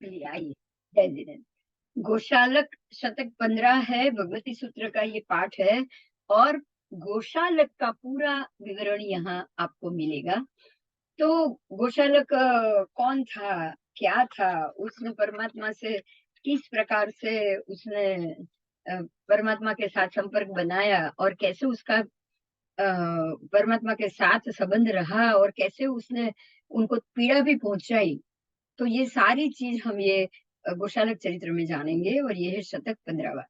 चलिए आइए। जय जिनेन्द्र। गोशालक शतक 15 है, भगवती सूत्र का ये पाठ है और गोशालक का पूरा विवरण यहाँ आपको मिलेगा। तो गोशालक कौन था, क्या था, उसने परमात्मा से किस प्रकार से उसने परमात्मा के साथ संपर्क बनाया और कैसे उसका परमात्मा के साथ संबंध रहा और कैसे उसने उनको पीड़ा भी पहुंचाई। तो ये सारी चीज हम ये गोशालक चरित्र में जानेंगे और ये है शतक 15वां।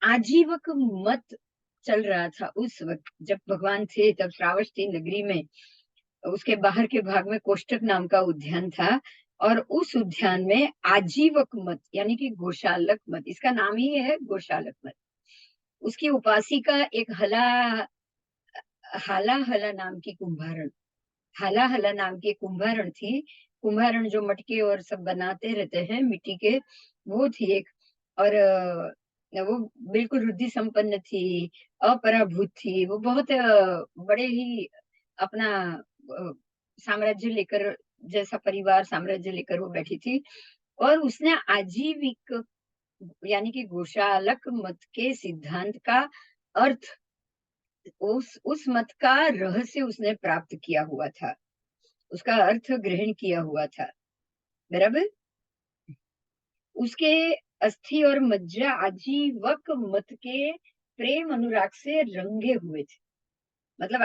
आजीवक मत चल रहा था उस वक्त जब भगवान थे, तब श्रावस्ती नगरी में उसके बाहर के भाग में कोष्टक नाम का उद्यान था और उस उद्यान में आजीवक मत यानी कि गोशालक मत, इसका नाम ही है गोशालक मत। उसकी उपासिका एक हाला हला नाम की कुंभारण, हाला हला नाम की कुंभारण थी। कुंभारण जो मटके और सब बनाते रहते हैं मिट्टी के, वो थी एक। और वो बिल्कुल रुद्धि संपन्न थी, अपराभूत थी। वो बहुत बड़े ही अपना साम्राज्य लेकर, जैसा परिवार साम्राज्य लेकर वो बैठी थी। और उसने आजीविक यानी कि गोशालक मत के सिद्धांत का अर्थ, उस मत का रहस्य उसने प्राप्त किया हुआ था, उसका अर्थ ग्रहण किया हुआ था। बराबर। उसके अस्थि और मज्जा आजीवक मत के प्रेम अनुराग से रंगे हुए थे। मतलब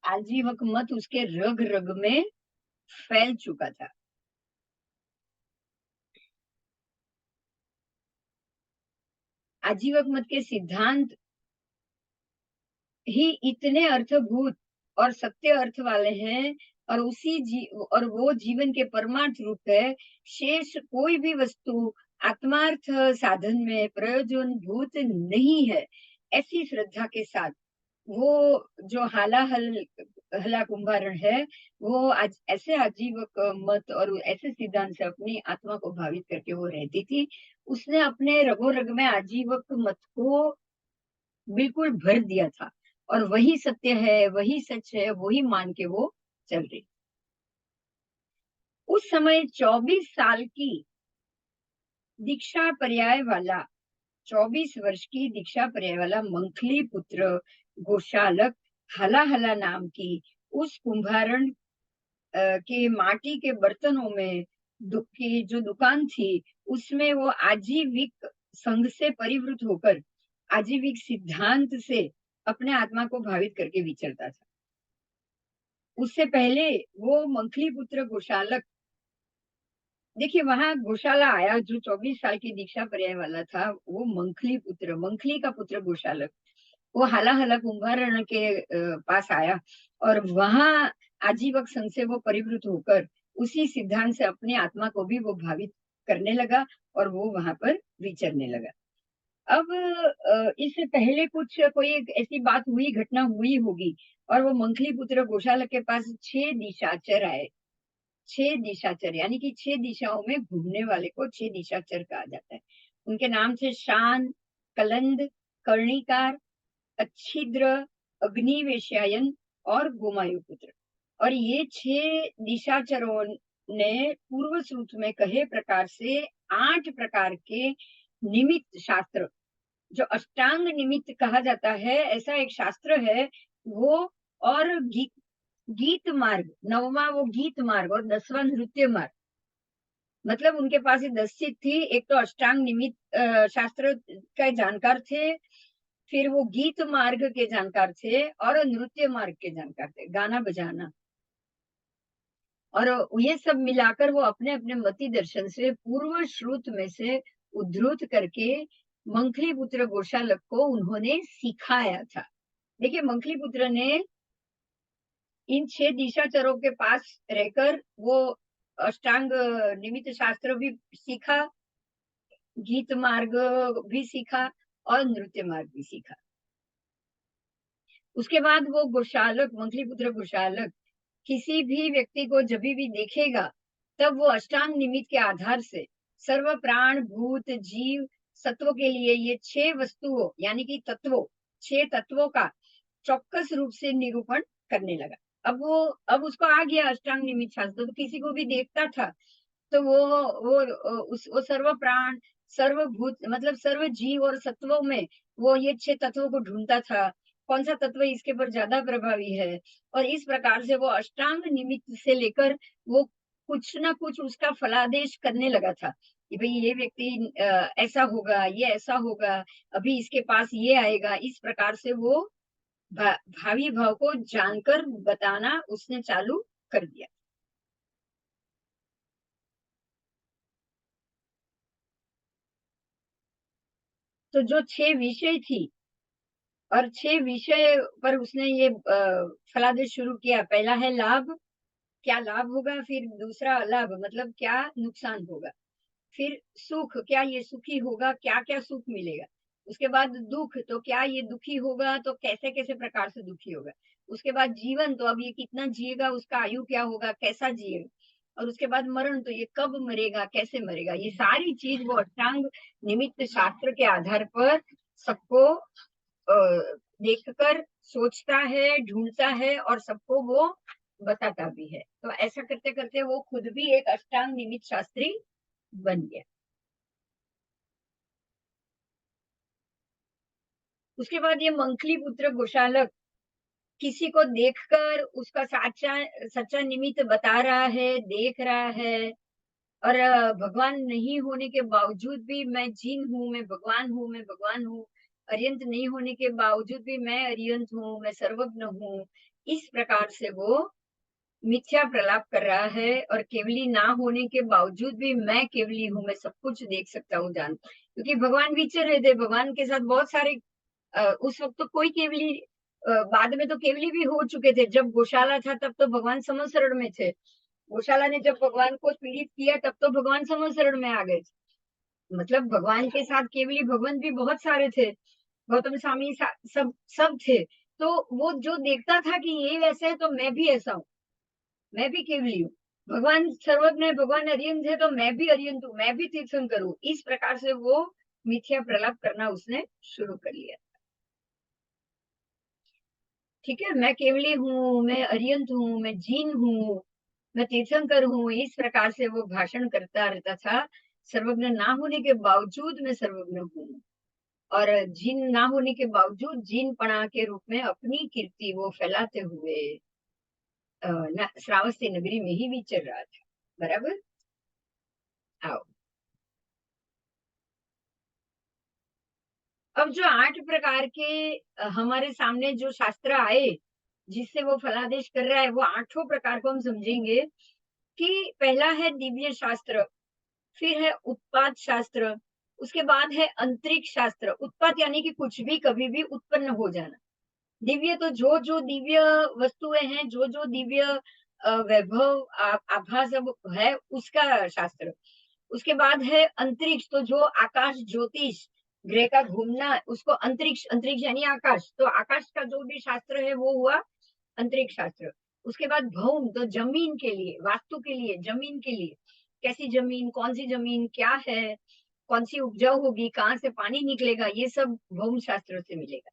आजीवक मत उसके रग रग में फैल चुका था। आजीवक मत के सिद्धांत ही इतने अर्थभूत और सत्य अर्थ वाले हैं और और वो जीवन के परमार्थ रूप है। शेष कोई भी वस्तु आत्मार्थ साधन में प्रयोजन भूत नहीं है। ऐसी श्रद्धा के साथ वो जो हला कुंभारण है, वो आज ऐसे आजीवक मत और ऐसे सिद्धांत से अपनी आत्मा को भावित करके वो रहती थी। उसने अपने रगो रग में आजीवक मत को बिल्कुल भर दिया था और वही सत्य है, वही सच है, वही मान के वो चल रही। उस समय 24 साल की दीक्षा पर्याय वाला, 24 वर्ष की दीक्षा पर्याय वाला मंथली पुत्र गोशालक हला हला नाम की उस कुंभारण के माटी के बर्तनों में की जो दुकान थी, उसमें वो आजीविक संघ से परिवृत होकर आजीविक सिद्धांत से अपने आत्मा को भावित करके विचरता था। उससे पहले वो मंथली पुत्र गोशालक, देखिए वहां गोशाला आया जो 24 साल की दीक्षा पर्याय वाला था, वो मंथली का पुत्र गोशालक, वो हाला हला कुंभारण के पास आया और वहां आजीवक संघ से वो परिवृत होकर उसी सिद्धांत से अपनी आत्मा को भी वो भावित करने लगा और वो वहां पर विचरने लगा। अब इससे पहले कुछ कोई एक ऐसी बात हुई, घटना हुई होगी और वो मंथली पुत्र गोशालक के पास 6 दिशाचर आए। 6 दिशाचर यानी कि 6 दिशाओं में घूमने वाले को 6 दिशाचर कहा जाता है। उनके नाम थे शान, कलंद, कर्णिकार, अच्छिद्र, अग्निवेशायन और गोमायुपुत्र। और ये 6 दिशाचरों ने पूर्व सूत्र में कहे प्रकार से 8 प्रकार के निमित्त शास्त्र, जो अष्टांग निमित्त कहा जाता है, ऐसा एक शास्त्र है वो। और गीत मार्ग 9वां वो गीत मार्ग और 10वां नृत्य मार्ग। मतलब उनके पास ये 10 चीज थी। एक तो अष्टांग निमित्त शास्त्र के जानकार थे, फिर वो गीत मार्ग के जानकार थे और नृत्य मार्ग के जानकार थे, गाना बजाना। और ये सब मिलाकर वो अपने अपने मति दर्शन से पूर्व श्रुत में से उद्धृत करके मंथली पुत्र गोशालक को उन्होंने सिखाया था। देखिए मंथली पुत्र ने इन 6 दिशाचरों के पास रहकर वो अष्टांग निमित्त शास्त्र भी सीखा, गीत मार्ग भी सीखा और नृत्य मार्ग भी सीखा। उसके बाद वो गोशालक, मंथली पुत्र गोशालक किसी भी व्यक्ति को जब भी देखेगा, तब वो अष्टांग निमित्त के आधार से सर्व प्राण भूत जीव सत्वों के लिए ये 6 वस्तुओं यानी कि तत्वों, 6 तत्वों का चौक्कस रूप से निरूपण करने लगा। अब उसको आ गया अष्टांग निमित्त शास्त्र, तो किसी को भी देखता था तो वो सर्व प्राण, सर्वभूत मतलब सर्व जीव और सत्वों में वो ये 6 तत्वों को ढूंढता था, कौन सा तत्व इसके पर ज्यादा प्रभावी है। और इस प्रकार से वो अष्टांग निमित्त से लेकर वो कुछ ना कुछ उसका फलादेश करने लगा था कि भाई ये व्यक्ति ऐसा होगा, ये ऐसा होगा, अभी इसके पास ये आएगा। इस प्रकार से वो भावी भाव को जानकर बताना उसने चालू कर दिया। तो जो 6 विषय थी और 6 विषय पर उसने ये फलादेश शुरू किया। पहला है लाभ, क्या लाभ होगा, फिर दूसरा अलाभ मतलब क्या नुकसान होगा, फिर सुख, क्या ये सुखी होगा, क्या क्या सुख मिलेगा। उसके बाद दुख, तो क्या ये दुखी होगा, तो कैसे कैसे प्रकार से दुखी होगा। उसके बाद जीवन, तो अब ये कितना जिएगा, उसका आयु क्या होगा, कैसा जिएगा। और उसके बाद मरण, तो ये कब मरेगा, कैसे मरेगा। ये सारी चीज वो अष्टांग निमित्त शास्त्र के आधार पर सबको देखकर सोचता है, ढूंढता है और सबको वो बताता भी है। तो ऐसा करते करते वो खुद भी एक अष्टांग निमित्त शास्त्री बन गया। उसके बाद ये मंथली पुत्र गोशालक किसी को देखकर उसका साचा सच्चा निमित्त बता रहा है, देख रहा है। और भगवान नहीं होने के बावजूद भी मैं जिन हूँ, मैं भगवान हूँ, मैं भगवान हूँ। अर्यंत नहीं होने के बावजूद भी मैं अर्यंत हूँ, मैं सर्वज्ञ हूँ। इस प्रकार से वो मिथ्या प्रलाप कर रहा है। और केवली ना होने के बावजूद भी मैं केवली हूँ, मैं सब कुछ देख सकता हूँ, जान। क्योंकि भगवान विचर रहे थे, भगवान के साथ बहुत सारे उस वक्त तो कोई केवली बाद में तो केवली भी हो चुके थे। जब गौशाला था तब तो भगवान समसरण में थे। गौशाला ने जब भगवान को पीड़ित किया तब तो भगवान समसरण में आ गए थे। मतलब भगवान के साथ केवली भगवान भी बहुत सारे थे, गौतम स्वामी सब सब थे। तो वो जो देखता था कि ये वैसे है तो मैं भी ऐसा हूँ, मैं भी केवली हूँ। भगवान सर्वज्ञ है, भगवान अरियंत है, तो मैं भी अरियंत हूँ, मैं भी तीर्थंकर हूँ। इस प्रकार से वो मिथ्या प्रलाप करना उसने शुरू कर लिया। ठीक है, मैं केवली हूँ, मैं अरियंत हूँ, मैं जीन हूँ, मैं तीर्थंकर हूँ। इस प्रकार से वो भाषण करता रहता था। सर्वज्ञ ना होने के बावजूद मैं सर्वज्ञ हूँ, और जीन ना होने के बावजूद जीन पणा के रूप में अपनी कीर्ति वो फैलाते हुए श्रावस्ती नगरी में ही विचर रहा था। बराबर। आओ, अब जो 8 प्रकार के हमारे सामने जो शास्त्र आए जिससे वो फलादेश कर रहा है, वो आठों प्रकार को हम समझेंगे। कि पहला है दिव्य शास्त्र, फिर है उत्पाद शास्त्र, उसके बाद है अंतरिक्ष शास्त्र। उत्पाद यानी कि कुछ भी कभी भी उत्पन्न हो जाना। दिव्य तो जो जो दिव्य वस्तुएं हैं, जो जो दिव्य वैभव आभा सब है, उसका शास्त्र। उसके बाद है अंतरिक्ष, तो जो आकाश ज्योतिष ग्रह का घूमना, उसको अंतरिक्ष, अंतरिक्ष यानी आकाश, तो आकाश का जो भी शास्त्र है वो हुआ अंतरिक्ष शास्त्र। उसके बाद भौम, तो जमीन के लिए, वास्तु के लिए, जमीन के लिए, कैसी जमीन, कौन सी जमीन, क्या है, कौन सी उपजाऊ होगी, कहाँ से पानी निकलेगा, ये सब भौम शास्त्र से मिलेगा।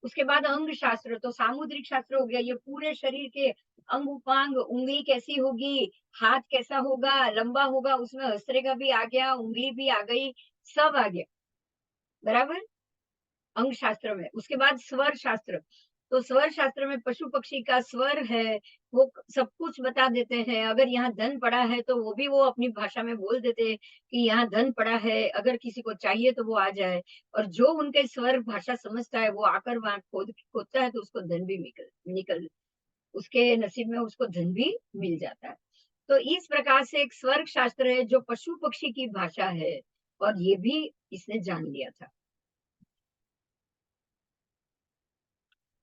उसके बाद अंग शास्त्र, तो सामुद्रिक शास्त्र हो गया, ये पूरे शरीर के अंग उपांग, उंगली कैसी होगी, हाथ कैसा होगा, लंबा होगा, उसमें हस्तरेखा भी आ गया, उंगली भी आ गई, सब आ गया। बराबर, अंग शास्त्र में। उसके बाद स्वर शास्त्र, तो स्वर शास्त्र में पशु पक्षी का स्वर है, वो सब कुछ बता देते हैं। अगर यहाँ धन पड़ा है तो वो भी वो अपनी भाषा में बोल देते हैं कि यहाँ धन पड़ा है, अगर किसी को चाहिए तो वो आ जाए। और जो उनके स्वर भाषा समझता है वो आकर वहां खोदता है तो उसको धन भी निकल निकल उसके नसीब में उसको धन भी मिल जाता है। तो इस प्रकार से एक स्वर्ग शास्त्र है जो पशु पक्षी की भाषा है, और ये भी इसने जान लिया था।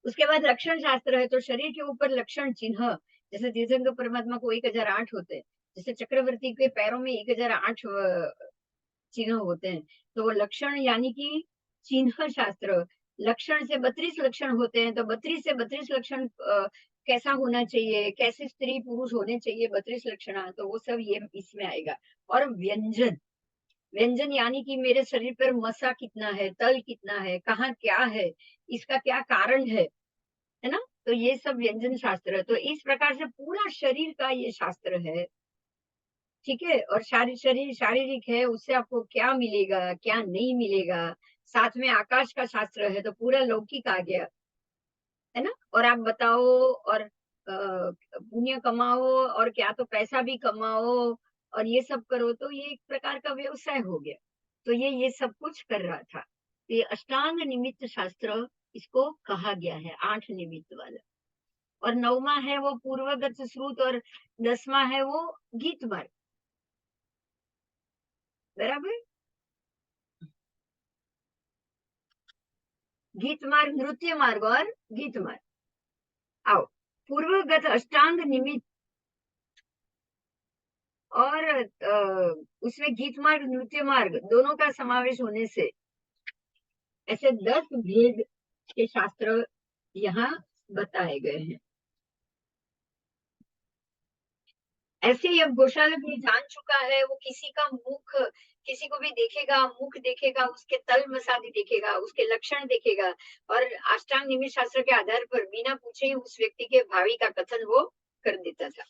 उसके बाद लक्षण शास्त्र है, तो शरीर के ऊपर लक्षण चिन्ह, जैसे तीर्थंकर परमात्मा को 1008 होते हैं, जैसे चक्रवर्ती के पैरों में 1008 चिन्ह होते हैं। तो वो लक्षण यानी कि चिन्ह शास्त्र। लक्षण से 32 लक्षण होते हैं, तो 32 से 32 लक्षण कैसा होना चाहिए, कैसे स्त्री पुरुष होने चाहिए, 32 लक्षण, तो वो सब ये इसमें आएगा। और व्यंजन, व्यंजन यानी कि मेरे शरीर पर मसा कितना है, तल कितना है, कहाँ क्या है, इसका क्या कारण है ना। तो ये सब व्यंजन शास्त्र है। तो इस प्रकार से पूरा शरीर का ये शास्त्र है। ठीक है, और शरीर शारीरिक है, उससे आपको क्या मिलेगा, क्या नहीं मिलेगा। साथ में आकाश का शास्त्र है, तो पूरा लौकिक आ गया, है ना? और आप बताओ, और पुण्य कमाओ, और क्या तो पैसा भी कमाओ, और ये सब करो, तो ये एक प्रकार का व्यवसाय हो गया। तो ये सब कुछ कर रहा था। ये अष्टांग निमित्त शास्त्र इसको कहा गया है, 8 निमित्त वाला। और 9वां है वो पूर्वगत श्रुत, और 10वां है वो गीत मार्ग। बराबर। गीत मार्ग, नृत्य मार्ग और गीत मार्ग। आओ, पूर्वगत अष्टांग निमित्त, और उसमें गीत मार्ग नृत्य मार्ग दोनों का समावेश होने से ऐसे 10 भेद के शास्त्र यहाँ बताए गए हैं। ऐसे ही अब गोशाला भी जान चुका है, वो किसी का मुख, किसी को भी देखेगा, मुख देखेगा, उसके तल मसाली देखेगा, उसके लक्षण देखेगा, और अष्टांग निमित्त शास्त्र के आधार पर बिना पूछे ही उस व्यक्ति के भावी का कथन वो कर देता था।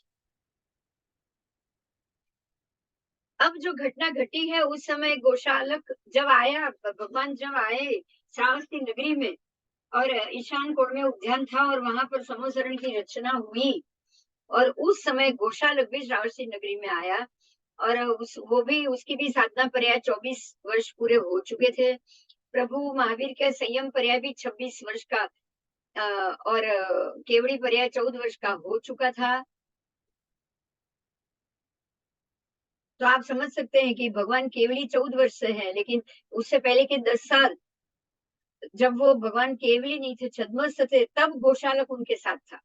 अब जो घटना घटी है, उस समय गोशालक जब आया, भगवान जब आए श्रावस्ती नगरी में, और ईशान कोण में उद्यान था, और वहां पर समोसरण की रचना हुई, और उस समय गोशालक भी श्रावस्ती नगरी में आया, और वो भी, उसकी भी साधना पर्याय 24 वर्ष पूरे हो चुके थे। प्रभु महावीर के संयम पर्याय भी 26 वर्ष का, और केवड़ी पर्याय 14 वर्ष का हो चुका था। तो आप समझ सकते हैं कि भगवान केवली 14 वर्ष से है, लेकिन उससे पहले के 10 साल, जब वो भगवान केवली नहीं थे, छद्मस्त थे, तब गोशालक उनके साथ था।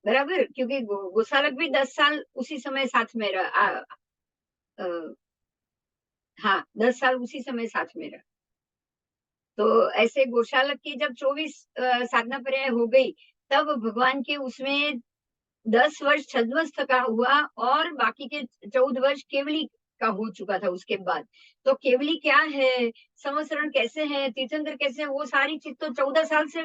बराबर, क्योंकि गोशालक भी 10 साल उसी समय साथ में रहा। हाँ, 10 साल उसी समय साथ में रहा। तो ऐसे गोशालक की जब 24 साधना पर्याय हो गई, तब भगवान के उसमें 10 वर्ष छद्मस्त का हुआ, और बाकी के 14 वर्ष केवली का हो चुका था उसके बाद। तो केवली क्या है, समसरण कैसे है, तीर्थंकर कैसे है, वो सारी चीज तो 14 साल से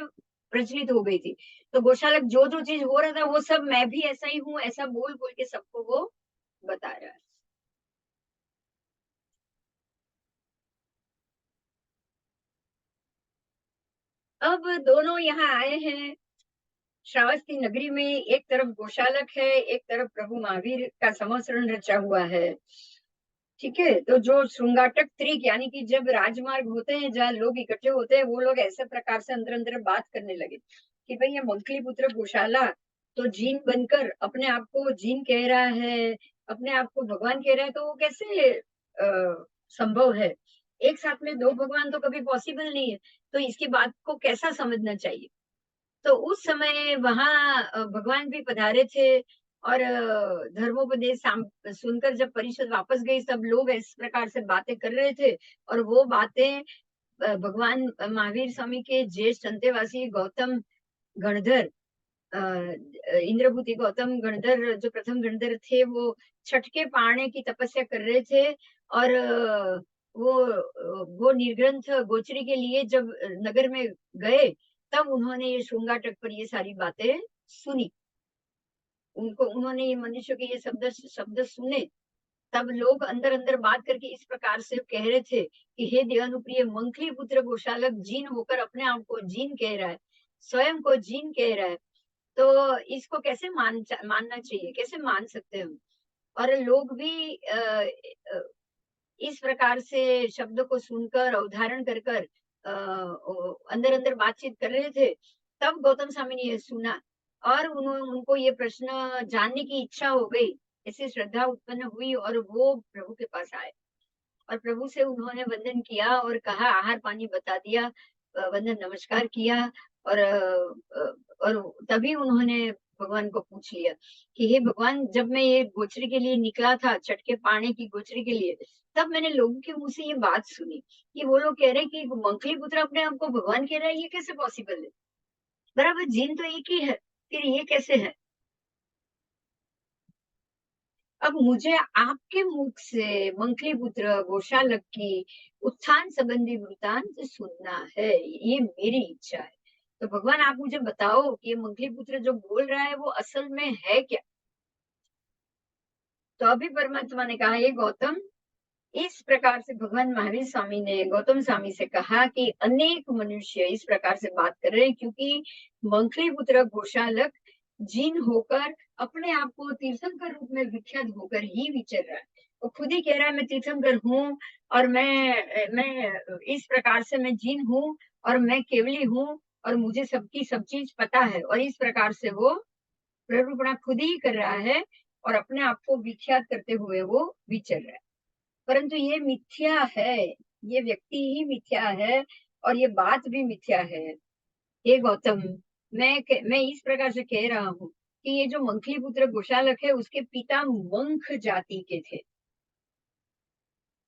प्रचलित हो गई थी। तो गोशालक जो जो चीज हो रहा था, वो सब मैं भी ऐसा ही हूँ, ऐसा बोल बोल के सबको वो बता रहा है। अब दोनों यहाँ आए हैं श्रावस्ती नगरी में, एक तरफ गोशालक है, एक तरफ प्रभु महावीर का समसरण रचा हुआ है। ठीक है, तो जो श्रृंगाटक त्रिक, यानी कि जब राजमार्ग होते हैं, जहाँ लोग इकट्ठे होते हैं, वो लोग ऐसे प्रकार से अंदर अंदर बात करने लगे कि भाई, ये मंथली पुत्र गोशाला तो जीन बनकर अपने आप को जीन कह रहा है, अपने आप को भगवान कह रहा है, तो वो कैसे संभव है? एक साथ में दो भगवान तो कभी पॉसिबल नहीं है। तो इसकी बात को कैसा समझना चाहिए? तो उस समय वहां भगवान भी पधारे थे, और धर्मोपदेश सुनकर जब परिषद वापस गई, सब लोग इस प्रकार से बातें कर रहे थे। और वो बातें भगवान महावीर स्वामी के ज्येष्ठ अंतेवासी गौतम गणधर, इंद्रभूति गौतम गणधर, जो प्रथम गणधर थे, वो छठ के पारने की तपस्या कर रहे थे। और वो निर्ग्रंथ गोचरी के लिए जब नगर में गए, तब उन्होंने ये शृंगाटक पर ये सारी बातें सुनी। उनको, उन्होंने ये मनुष्य के ये शब्द शब्द सुने, तब लोग अंदर अंदर बात करके इस प्रकार से कह रहे थे कि हे देवानुप्रिय मंथली पुत्र गोशालक जीन होकर अपने आप को जीन कह रहा है, स्वयं को जीन कह रहा है। तो इसको कैसे मानना चाहिए, कैसे मान सकते हैं हम? और लोग भी इस प्रकार से शब्द को सुनकर, अवधारण कर कर अंदर अंदर बातचीत कर रहे थे। तब गौतम स्वामी ने ये सुना, और उनको ये प्रश्न जानने की इच्छा हो गई, ऐसी श्रद्धा उत्पन्न हुई, और वो प्रभु के पास आए, और प्रभु से उन्होंने वंदन किया, और कहा, आहार पानी बता दिया, वंदन नमस्कार किया। और और तभी उन्होंने भगवान को पूछ लिया कि हे भगवान, जब मैं ये गोचरी के लिए निकला था, छठ के पानी की गोचरी के लिए, तब मैंने लोगों के मुंह से ये बात सुनी कि वो लोग कह रहे हैं कि मंथली पुत्र अपने आप को भगवान कह रहा है, ये कैसे पॉसिबल है? बराबर, जीन तो एक ही है, फिर ये कैसे है? अब मुझे आपके मुख से मंथली पुत्र गोशालक की उत्थान संबंधी वृतांत सुनना है, ये मेरी इच्छा है। तो भगवान, आप मुझे बताओ कि ये मंथली पुत्र जो बोल रहा है, वो असल में है क्या? तो अभी परमात्मा ने कहा, ये गौतम, इस प्रकार से भगवान महावीर स्वामी ने गौतम स्वामी से कहा कि अनेक मनुष्य इस प्रकार से बात कर रहे हैं, क्योंकि मंथली पुत्र गोशालक जिन होकर अपने आप को तीर्थंकर रूप में विख्यात होकर ही विचर रहा है। वो खुद ही कह रहा है, मैं तीर्थंकर हूँ, और मैं इस प्रकार से मैं जिन हूँ, और मैं केवली हूँ, और मुझे सबकी सब चीज पता है। और इस प्रकार से वो प्ररूपणा खुद ही कर रहा है, और अपने आप को विख्यात करते हुए वो विचर रहा है। परंतु ये मिथ्या है, ये व्यक्ति ही मिथ्या है, और ये बात भी मिथ्या है। हे गौतम, मैं इस प्रकार से कह रहा हूँ कि ये जो मंथली पुत्र गोशालक है, उसके पिता मंख जाति के थे,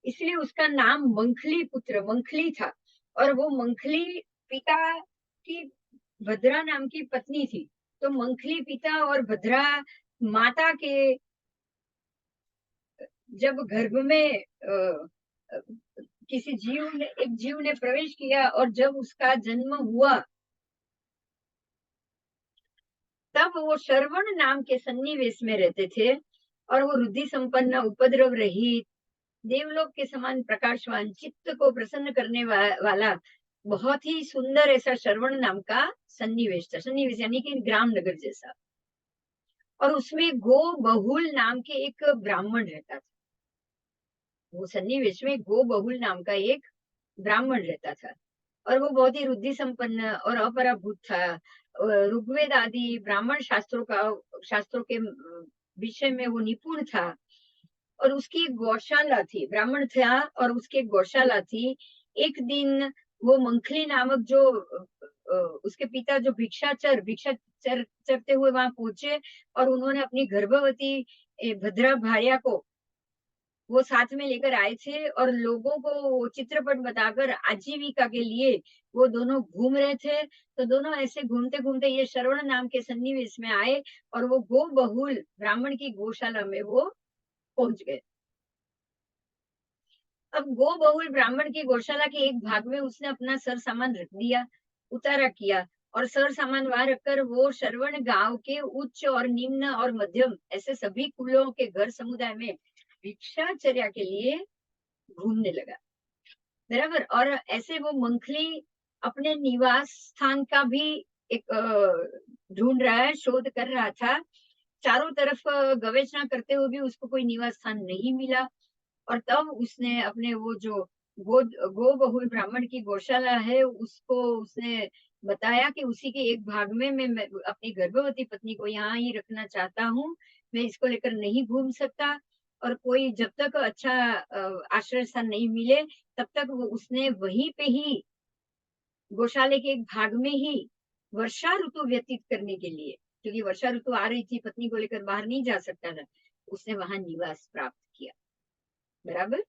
इसलिए उसका नाम मंखली पुत्र, मंखली था। और वो मंखली पिता की भद्रा नाम की पत्नी थी। तो मंखली पिता और भद्रा माता के जब गर्भ में किसी एक जीव ने प्रवेश किया, और जब उसका जन्म हुआ, तब वो श्रवण नाम के सन्निवेश में रहते थे, और वो रुद्धि संपन्न, उपद्रव रहित, देवलोक के समान प्रकाशवान, चित्त को प्रसन्न करने वाला बहुत ही सुंदर ऐसा श्रवण नाम का सन्निवेश था। सन्निवेश यानी कि ग्राम नगर जैसा। और उसमें गो बहुल नाम के एक ब्राह्मण रहता था। वो सन्निवेश में गो बहुल नाम का एक ब्राह्मण रहता था, और वो बहुत ही रुद्धि संपन्न और अपराभूत था। ऋग्वेद आदि ब्राह्मण शास्त्रों के विषय में वो निपुण था। और उसकी एक गौशाला थी, ब्राह्मण था और उसकी एक गौशाला थी। एक दिन वो मंखली नामक जो उसके पिता जो भिक्षा चरते हुए वहां पहुंचे, और उन्होंने अपनी गर्भवती भद्रा भार्या को वो साथ में लेकर आए थे, और लोगों को वो चित्रपट बताकर आजीविका के लिए वो दोनों घूम रहे थे। तो दोनों ऐसे घूमते घूमते ये श्रवण नाम के सन्निवेश में आए, और वो गो बहुल ब्राह्मण की गौशाला में वो पहुंच गए। अब गो बहुल ब्राह्मण की गौशाला के एक भाग में उसने अपना सर सामान रख दिया, उतारा किया, और सर सामान वहां रखकर वो श्रवण गांव के उच्च और निम्न और मध्यम ऐसे सभी कुलों के घर समुदाय में भिक्षाचर्या के लिए घूमने लगा। बराबर। और ऐसे वो मंथली अपने निवास स्थान का भी एक ढूंढ रहा है, शोध कर रहा था। चारों तरफ गवेषणा करते हुए भी उसको कोई निवास स्थान नहीं मिला। और तब उसने अपने वो जो गो बहुल ब्राह्मण की गौशाला है, उसको उसने बताया कि उसी के एक भाग में मैं अपनी गर्भवती पत्नी को यहाँ ही रखना चाहता हूँ, मैं इसको लेकर नहीं घूम सकता। और कोई जब तक अच्छा आश्रय स्थान नहीं मिले, तब तक वो उसने वहीं पे ही गौशाले के एक भाग में ही वर्षा ऋतु व्यतीत करने के लिए, क्योंकि वर्षा ऋतु आ रही थी, पत्नी को लेकर बाहर नहीं जा सकता था, उसने वहां निवास प्राप्त किया। बराबर।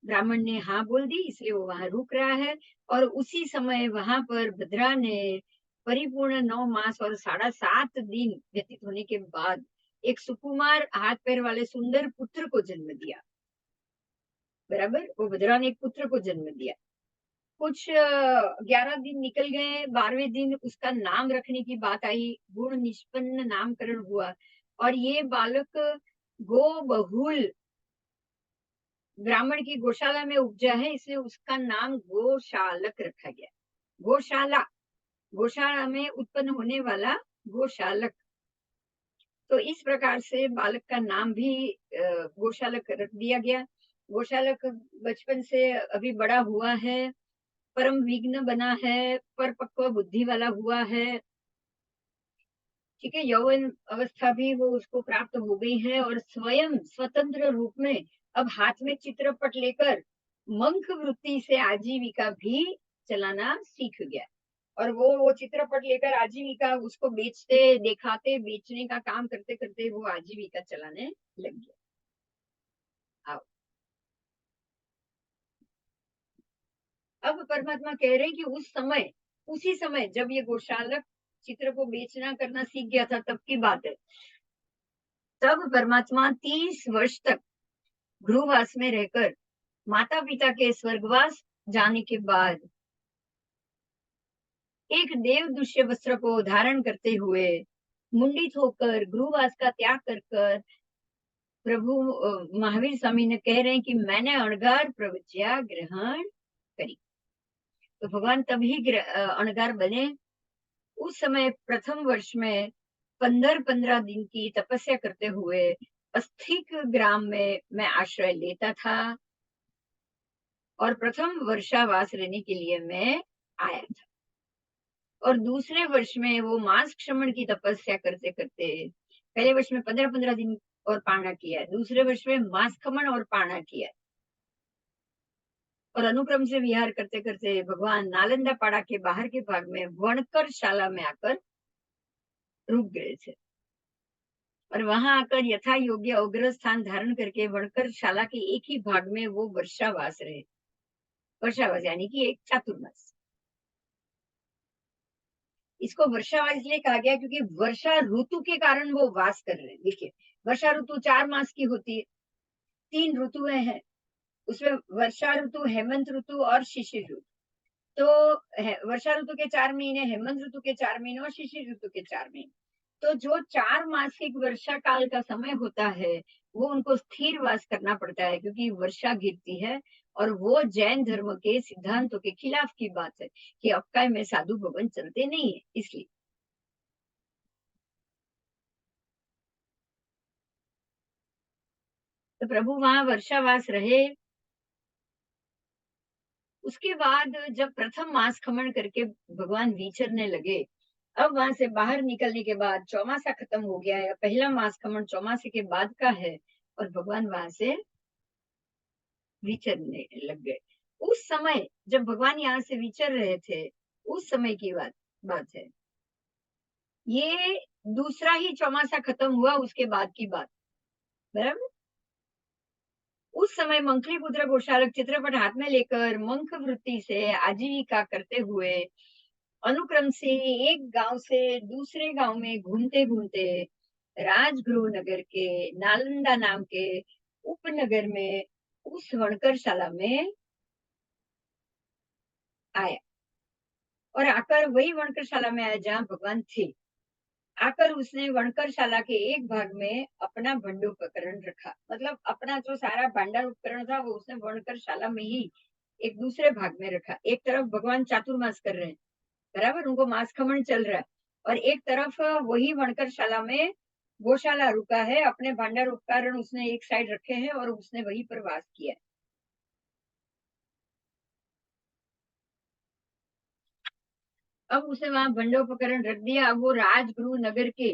ब्राह्मण ने हाँ बोल दी, इसलिए वो वहां रुक रहा है। और उसी समय वहां पर भद्रा ने परिपूर्ण 9 मास और 7.5 दिन व्यतीत होने के बाद एक सुकुमार हाथ पैर वाले सुंदर पुत्र को जन्म दिया। बराबर। वो भद्रा ने एक पुत्र को जन्म दिया। कुछ 11 दिन निकल गए, 12वें दिन उसका नाम रखने की बात आई, गुण निष्पन्न नामकरण हुआ। और ये बालक गो बहुल ब्राह्मण की गौशाला में उपजा है, इसलिए उसका नाम गोशालक रखा गया। गौशाला, गौशाला में उत्पन्न होने वाला गोशालक। तो इस प्रकार से बालक का नाम भी गोशालक रख दिया गया। गोशालक बचपन से अभी बड़ा हुआ है, परम विघ्न बना है, परिपक्व बुद्धि वाला हुआ है। ठीक है। यौवन अवस्था भी वो उसको प्राप्त हो गई है, और स्वयं स्वतंत्र रूप में अब हाथ में चित्रपट लेकर मंख वृत्ति से आजीविका भी चलाना सीख गया। और वो चित्रपट लेकर आजीविका उसको बेचते दिखाते बेचने का काम करते करते वो आजीविका चलाने लग गया। आओ, अब परमात्मा कह रहे हैं कि उसी समय जब ये गौशालक चित्र को बेचना करना सीख गया था, तब की बात है। तब परमात्मा 30 वर्ष तक गृहवास में रहकर माता पिता के स्वर्गवास जाने के बाद एक देव दुष्य वस्त्र को धारण करते हुए मुंडित होकर गृहवास का त्याग कर कर प्रभु महावीर स्वामी ने कह रहे हैं कि मैंने अणगार प्रवज्या ग्रहण करी। तो भगवान तभी अणगार बने। उस समय प्रथम वर्ष में 15 दिन की तपस्या करते हुए अस्थिक ग्राम में मैं आश्रय लेता था और प्रथम वर्षावास रहने के लिए मैं आया था। और दूसरे वर्ष में वो मांस क्षमण की तपस्या करते करते पहले वर्ष में 15 दिन और पारणा किया, दूसरे वर्ष में मांस खमन और पारणा किया, और अनुक्रम से विहार करते करते भगवान नालंदा पाड़ा के बाहर के भाग में वणकर शाला में आकर रुक गए थे। और वहां आकर यथा योग्य अग्र स्थान धारण करके वणकर शाला के एक ही भाग में वो वर्षावास रहे। वर्षावास यानी कि एक चातुर्मास। इसको वर्षावास इसलिए कहा गया क्योंकि वर्षा ऋतु के कारण वो वास कर रहे हैं। देखिए, वर्षा ऋतु 4 मास की होती है, 3 ऋतुएं हैं उसमें, वर्षा ऋतु, हेमंत ऋतु और शिशिर ऋतु। तो वर्षा ऋतु के 4 महीने, हेमंत ऋतु के 4 महीने और शिशिर ऋतु के 4 महीने। तो जो 4 मासिक वर्षा काल का समय होता है वो उनको स्थिर वास करना पड़ता है, क्योंकि वर्षा गिरती है। और वो जैन धर्म के सिद्धांतों के खिलाफ की बात है कि अक्काय में साधु भवन चलते नहीं है, इसलिए। तो प्रभु वहां वर्षावास रहे। उसके बाद जब प्रथम मास खमन करके भगवान विचरने लगे, अब वहां से बाहर निकलने के बाद चौमासा खत्म हो गया है, पहला मास खमन चौमासे के बाद का है, और भगवान वहां से विचरने लग गए। उस समय जब भगवान यहाँ से विचर रहे थे, उस समय की बात है ये। दूसरा ही चौमासा खत्म हुआ उसके बाद की बात, बराबर। उस समय मंखली पुत्र गोशालक चित्रपट हाथ में लेकर मंख वृत्ति से आजीविका करते हुए अनुक्रम से एक गांव से दूसरे गांव में घूमते घूमते राजगृह नगर के नालंदा नाम के उपनगर में उस वणकर शाला में आया। और आकर वही वणकर शाला में आया जहां भगवान थे। आकर उसने वणकर शाला के एक भाग में अपना भंडोपकरण रखा, मतलब अपना जो सारा भंडार उपकरण था वो उसने वणकर शाला में ही एक दूसरे भाग में रखा। एक तरफ भगवान चातुर्मास कर रहे हैं, बराबर, उनको मास खमन चल रहा है, और एक तरफ वही वणकर शाला में गौशाला रुका है, अपने भंडार उपकरण उसने एक साइड रखे हैं और उसने वहीं पर वास किया है। अब उसने वहां भंडोपकरण रख दिया। अब वो राजगृह नगर के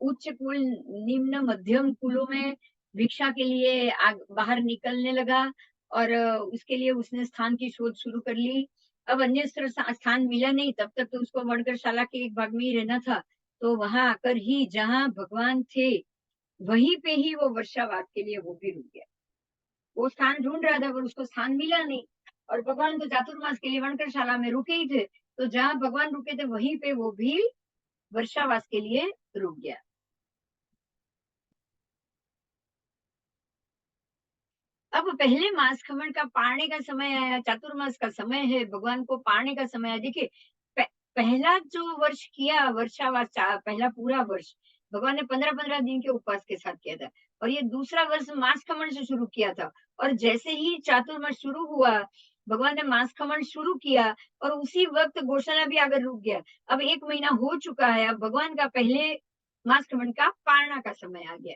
उच्च कुल, निम्न मध्यम कुलों में भिक्षा के लिए बाहर निकलने लगा, और उसके लिए उसने स्थान की शोध शुरू कर ली। अब अन्य स्थान मिला नहीं, तब तक तो उसको वणकर शाला के एक भाग में ही रहना था। तो वहां आकर ही जहां भगवान थे वहीं पे ही वो वर्षावास के लिए वो भी रुक गया। वो स्थान ढूंढ रहा था पर उसको स्थान मिला नहीं, और भगवान तो चातुर्मास के लिए वणकर शाला में रुके ही थे। तो जहां भगवान रुके थे वहीं पे वो भी वर्षावास के लिए रुक गया। अब पहले मास खमन का पारने का समय आया, चातुर्मास का समय है, भगवान को पारने का समय है। देखिए, पहला जो वर्ष किया वर्षावास, पहला पूरा वर्ष भगवान ने 15 दिन के उपवास के साथ किया था, और ये दूसरा वर्ष मास खमन से शुरू किया था। और जैसे ही चातुर्मास शुरू हुआ भगवान ने मास खमन शुरू किया, और उसी वक्त गौशाला भी आकर रुक गया। अब 1 महीना हो चुका है, अब भगवान का पहले मास खमन का पारना का समय आ गया।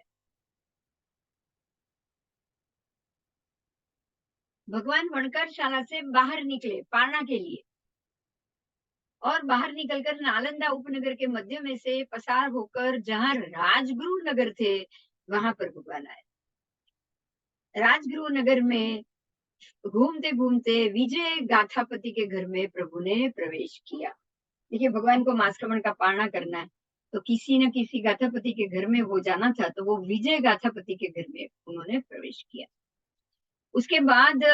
भगवान वणकर शाला से बाहर निकले पारना के लिए, और बाहर निकलकर नालंदा उपनगर के मध्य में से पसार होकर जहां राजगृह नगर थे वहां पर भगवान आए। राजगृह नगर में घूमते घूमते विजय गाथापति के घर में प्रभु ने प्रवेश किया। देखिए, भगवान को मास्कमण का पालना करना है, तो किसी न किसी गाथापति के घर में वो जाना था, तो वो विजय गाथापति के घर में उन्होंने प्रवेश किया। उसके बाद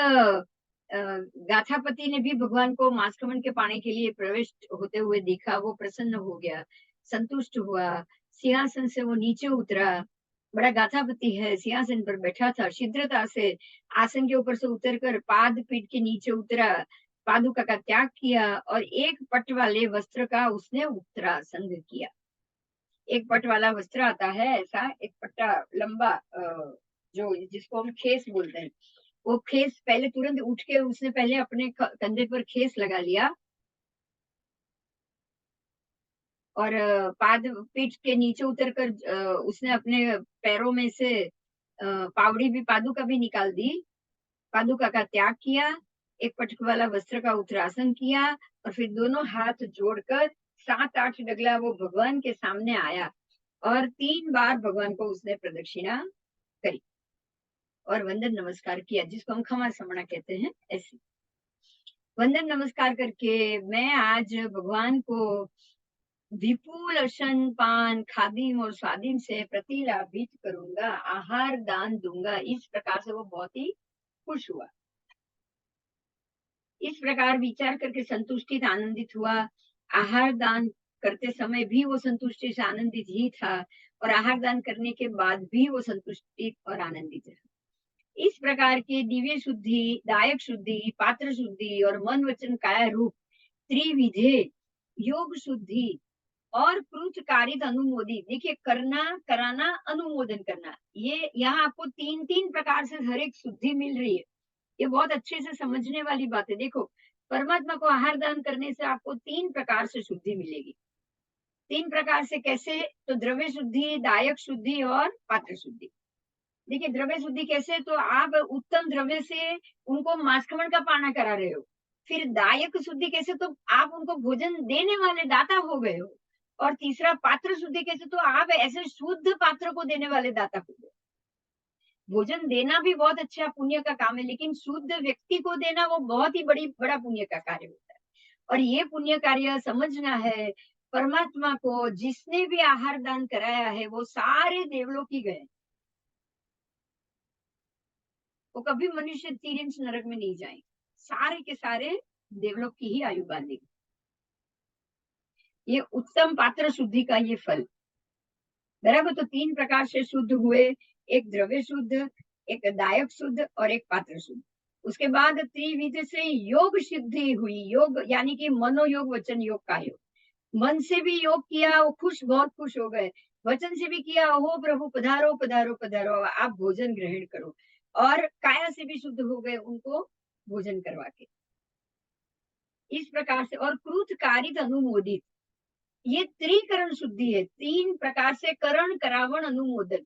गाथापति ने भी भगवान को मास्कमण के पाने के लिए प्रवेश होते हुए देखा। वो प्रसन्न हो गया, संतुष्ट हुआ, सिंहासन से वो नीचे उतरा। बड़ा गाथापति है, सिंहासन पर बैठा था, शीघ्रता से आसन के ऊपर से उतरकर पाद पीठ के नीचे उतरा, पादुका का त्याग किया, और एक पट वाले वस्त्र का उसने उत्तरासन किया। एक पट वाला वस्त्र आता है, ऐसा एक पट्टा लंबा, जो जिसको हम खेस बोलते हैं। वो खेस पहले तुरंत उठ के उसने पहले अपने कंधे पर खेस लगा लिया, और पाद पीठ के नीचे उतर कर उसने अपने पैरों में से पावड़ी भी, पादुका भी निकाल दी, पादुका का त्याग किया, एक पटक वाला वस्त्र का उत्तरासन किया, और फिर दोनों हाथ जोड़कर 7-8 डगला वो भगवान के सामने आया, और 3 बार भगवान को उसने प्रदक्षिणा करी और वंदन नमस्कार किया, जिसको हम खमा समणा कहते हैं। ऐसे वंदन नमस्कार करके मैं आज भगवान को विपुल अशन पान खादिम और स्वादिम से प्रतिलाभित करूंगा, आहार दान दूंगा। इस प्रकार से वो बहुत ही खुश हुआ। इस प्रकार विचार करके संतुष्टित आनंदित हुआ। आहार दान करते समय भी वो संतुष्टि से आनंदित ही था, और आहार दान करने के बाद भी वो संतुष्टित और आनंदित रहा। इस प्रकार के दिव्य शुद्धि, दायक शुद्धि, पात्र शुद्धि और मन वचन काया रूप त्रिविधे योग शुद्धि और कृत कारित अनुमोदित, देखिए करना, कराना, अनुमोदन करना, ये यहाँ आपको 3-3 प्रकार से हर एक शुद्धि मिल रही है। ये बहुत अच्छे से समझने वाली बात है। देखो, परमात्मा को आहार दान करने से आपको 3 प्रकार से शुद्धि मिलेगी। 3 प्रकार से कैसे? तो द्रव्य शुद्धि, दायक शुद्धि और पात्र शुद्धि। देखिए द्रव्य शुद्धि कैसे? तो आप उत्तम द्रव्य से उनको मास्कमण का पाना करा रहे हो। फिर दायक शुद्धि कैसे? तो आप उनको भोजन देने वाले दाता हो गए हो। और तीसरा पात्र शुद्धि कैसे? तो आप ऐसे शुद्ध पात्र को देने वाले दाता हो गए। भोजन देना भी बहुत अच्छा पुण्य का काम है, लेकिन शुद्ध व्यक्ति को देना वो बहुत ही बड़ा पुण्य का कार्य होता है। और ये पुण्य कार्य समझना है, परमात्मा को जिसने भी आहार दान कराया है वो सारे देवलों की गए, वो कभी मनुष्य 3 इंच नरक में नहीं जाएंगे, सारे के सारे देवलोक की ही आयु बांधेंगे। ये उत्तम पात्र शुद्धि का ये फल। बराबर, तो 3 प्रकार से शुद्ध हुए, एक द्रव्य शुद्ध, एक दायक शुद्ध और एक पात्र शुद्ध। उसके बाद त्रिविध से योग सिद्धि हुई। योग यानी कि मनोयोग, वचन योग, का योग। मन से भी योग किया, वो खुश, बहुत खुश हो गए। वचन से भी किया, हो प्रभु पधारो पधारो पधारो, आप भोजन ग्रहण करो। और काया से भी शुद्ध हो गए, उनको भोजन करवा के। इस प्रकार से, और कृत कारित अनुमोदित, ये त्रिकरण शुद्धि है। 3 प्रकार से करण, करावण, अनुमोदन।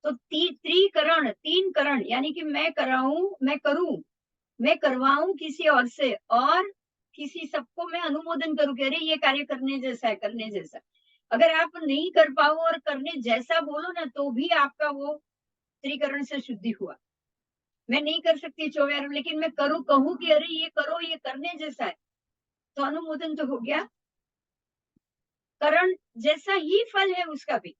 तो त्रिकरण, 3 करण, यानी कि मैं कराऊं, मैं करूं, मैं करवाऊं किसी और से, और किसी सबको मैं अनुमोदन करूं कि अरे ये कार्य करने जैसा है, करने जैसा। अगर आप नहीं कर पाओ और करने जैसा बोलो ना, तो भी आपका वो त्रिकरण से शुद्धि हुआ। मैं नहीं कर सकती 24, लेकिन मैं करूं, कहूं कि अरे ये करो, ये करने जैसा है, तो अनुमोदन तो हो गया। करण जैसा ही फल है उसका भी,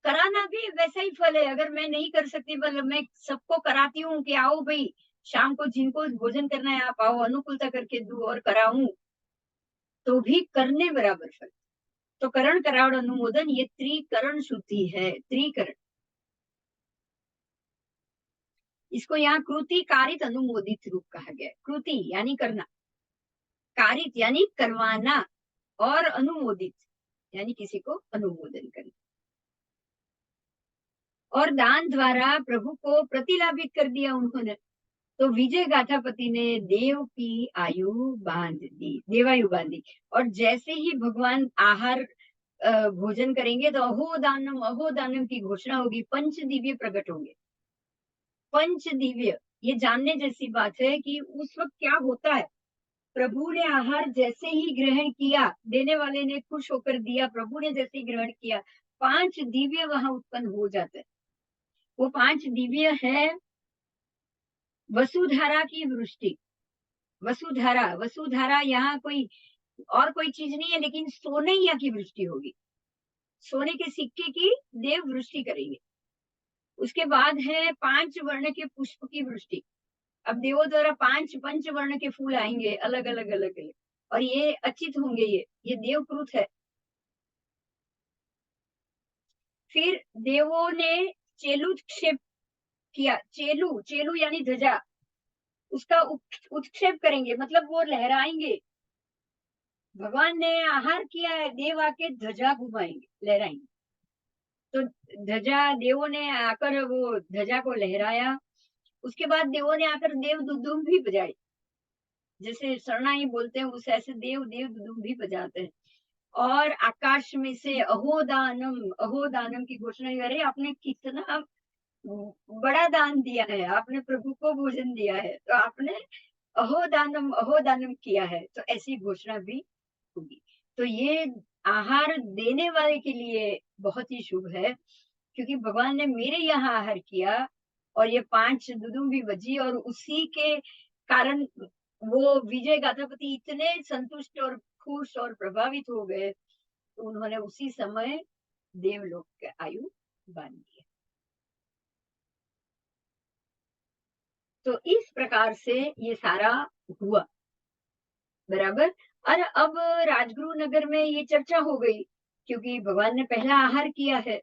कराना भी वैसा ही फल है। अगर मैं नहीं कर सकती, मतलब मैं सबको कराती हूँ कि आओ भाई, शाम को जिनको भोजन करना है आप आओ, अनुकूलता करके दूं और कराऊं, तो भी करने बराबर फल। तो करण, करावण, अनुमोदन, ये त्रिकरण शुद्धि है। त्रिकरण, इसको यहाँ कृति कारित अनुमोदित रूप कहा गया है। कृति यानी करना, कारित यानी करवाना, और अनुमोदित यानी किसी को अनुमोदन करना। और दान द्वारा प्रभु को प्रतिलाभित कर दिया उन्होंने। तो विजय गाथापति ने देव की आयु बांध दी, देवायु बांधी। और जैसे ही भगवान आहार भोजन करेंगे, तो अहो दानम की घोषणा होगी, पंच दिव्य प्रकट होंगे। पंच दिव्य, ये जानने जैसी बात है कि उस वक्त क्या होता है। प्रभु ने आहार जैसे ही ग्रहण किया, देने वाले ने खुश होकर दिया, प्रभु ने जैसे ही ग्रहण किया, 5 दिव्य वहां उत्पन्न हो जाते हैं। वो 5 दिव्य है वसुधारा की वृष्टि। वसुधारा, वसुधारा यहाँ कोई और कोई चीज नहीं है, लेकिन सोनैया की वृष्टि होगी। सोने के सिक्के की देव वृष्टि करेंगे। उसके बाद है 5 वर्ण के पुष्प की वृष्टि। अब देवों द्वारा 5 पंच वर्ण के फूल आएंगे, अलग अलग अलग अलग, और ये अचित होंगे, ये देवकृत है। फिर देवों ने चेलुत्क्षेप किया। चेलू, चेलू यानी ध्वजा, उसका उत्क्षेप करेंगे, मतलब वो लहराएंगे। भगवान ने आहार किया है, देव आके ध्वजा घुमाएंगे, लहराएंगे। तो ध्वजा, देवों ने आकर वो ध्वजा को लहराया। उसके बाद देवों ने आकर देव दुदुम भी बजाई, जैसे शरणाई बोलते हैं उस ऐसे देव देव दुदुम भी बजाते हैं। और आकाश में से अहोदानम, अहोदानम की घोषणा, अरे आपने कितना बड़ा दान दिया है, आपने प्रभु को भोजन दिया है, तो आपने अहोदानम अहोदानम किया है, तो ऐसी घोषणा भी होगी। तो ये आहार देने वाले के लिए बहुत ही शुभ है, क्योंकि भगवान ने मेरे यहाँ आहार किया और ये 5 दुदुम भी बजी, और उसी के कारण वो विजय गाथापति इतने संतुष्ट और खुश और प्रभावित हो गए, तो उन्होंने उसी समय देवलोक के आयु बांध दिया। तो इस प्रकार से ये सारा हुआ, बराबर। और अब राजगुरु नगर में ये चर्चा हो गई, क्योंकि भगवान ने पहला आहार किया है,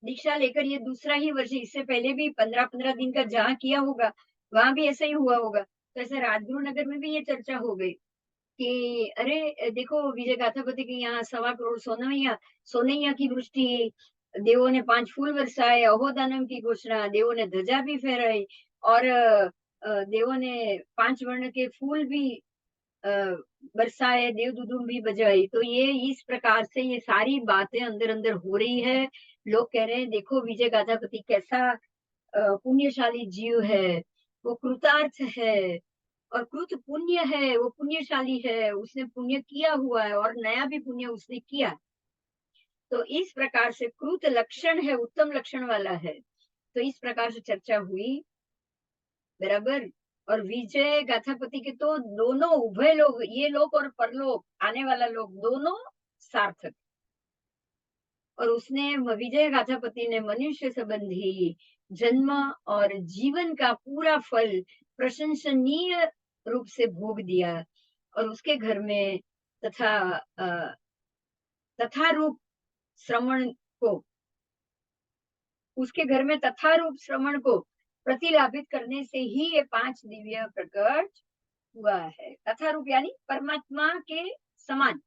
दीक्षा लेकर ये दूसरा ही वर्ष, इससे पहले भी 15-15 दिन का जहाँ किया होगा वहां भी ऐसा ही हुआ होगा। तो ऐसे राजगुरु नगर में भी ये चर्चा हो गई कि अरे देखो, विजय गाथापति के यहाँ 1.25 करोड़ सोनैया की वृष्टि, देवों ने 5 फूल बरसाए, अहोदानम की घोषणा, देवों ने ध्वजा भी फहराई, और देवों ने 5 वर्ण के फूल भी अ, बरसाए, देव दुदुम भी बजाई। तो ये इस प्रकार से ये सारी बातें अंदर अंदर हो रही है। लोग कह रहे हैं देखो विजय गाथापति कैसा पुण्यशाली जीव है, वो कृतार्थ है, और कृत पुण्य है, वो पुण्यशाली है, उसने पुण्य किया हुआ है और नया भी पुण्य उसने किया। तो इस प्रकार से कृत लक्षण है, उत्तम लक्षण वाला है। तो इस प्रकार से चर्चा हुई, बराबर। और विजय गाथापति के तो दोनों उभय लोग, ये लोक और परलोक आने वाला लोग, दोनों सार्थक। और उसने, विजय गाथापति ने मनुष्य संबंधी जन्म और जीवन का पूरा फल प्रशंसनीय रूप से भोग दिया, और उसके घर में तथा तथा रूप श्रवण को, उसके घर में तथा रूप श्रवण को प्रतिलाभित करने से ही ये 5 दिव्य प्रकट हुआ है। तथा रूप यानी परमात्मा के समान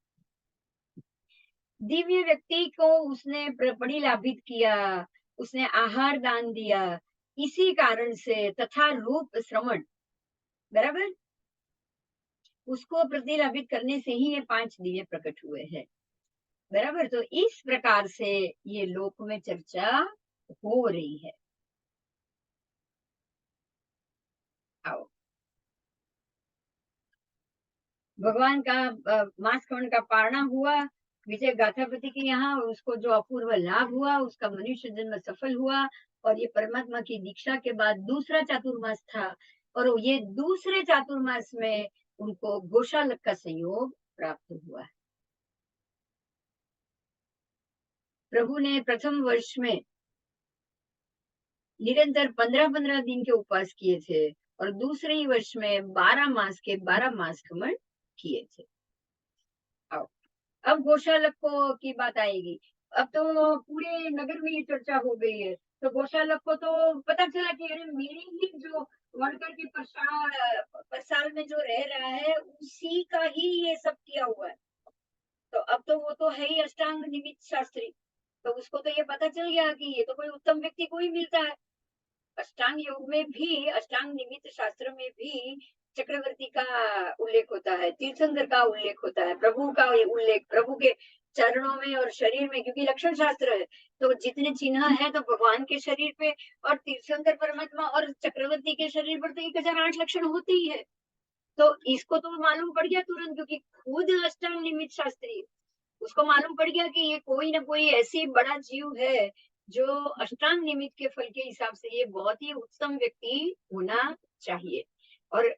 दिव्य व्यक्ति को उसने परिलाभित किया, उसने आहार दान दिया, इसी कारण से तथा रूप श्रवण, बराबर, उसको प्रतिलाभित करने से ही ये 5 दिव्य प्रकट हुए हैं, बराबर। तो इस प्रकार से ये लोक में चर्चा हो रही है। आओ, भगवान का मास खंड का पारणा हुआ विजय गाथापति के यहाँ, उसको जो अपूर्व लाभ हुआ, उसका मनुष्य जन्म सफल हुआ, और ये परमात्मा की दीक्षा के बाद दूसरा चातुर्मास था, और ये दूसरे चातुर्मास में उनको गोशालक का संयोग प्राप्त हुआ। प्रभु ने प्रथम वर्ष में निरंतर 15-15 दिन के उपवास किए थे, और दूसरे ही वर्ष में 12 मास के 12 मास खमन किए थे। अब गौशालक को की बात आएगी। अब तो पूरे नगर में ये चर्चा हो गई है, तो गौशालक को तो पता चला कि अरे मेरे ही जो वर्कर के पसाल में जो रह रहा है उसी का ही ये सब किया हुआ है। तो अब तो वो तो है ही अष्टांग निमित्त शास्त्री, तो उसको तो ये पता चल गया कि ये तो कोई उत्तम व्यक्ति को ही मिलता है। अष्टांग योग में भी, अष्टांग निमित्त शास्त्र में भी चक्रवर्ती का उल्लेख होता है, तीर्थंकर का उल्लेख होता है, प्रभु का उल्लेख, प्रभु के चरणों में और शरीर में, क्योंकि लक्षण शास्त्र है, तो जितने चिन्ह है तो भगवान के शरीर पे और तीर्थंकर परमात्मा और चक्रवर्ती के शरीर पर तो 1008 लक्षण होते ही है। तो इसको तो मालूम पड़ गया तुरंत, क्योंकि खुद अष्टांग निमित्त शास्त्री, उसको मालूम पड़ गया कि ये कोई ना कोई ऐसी बड़ा जीव है जो अष्टांग निमित्त के फल के हिसाब से ये बहुत ही उत्तम व्यक्ति होना चाहिए। और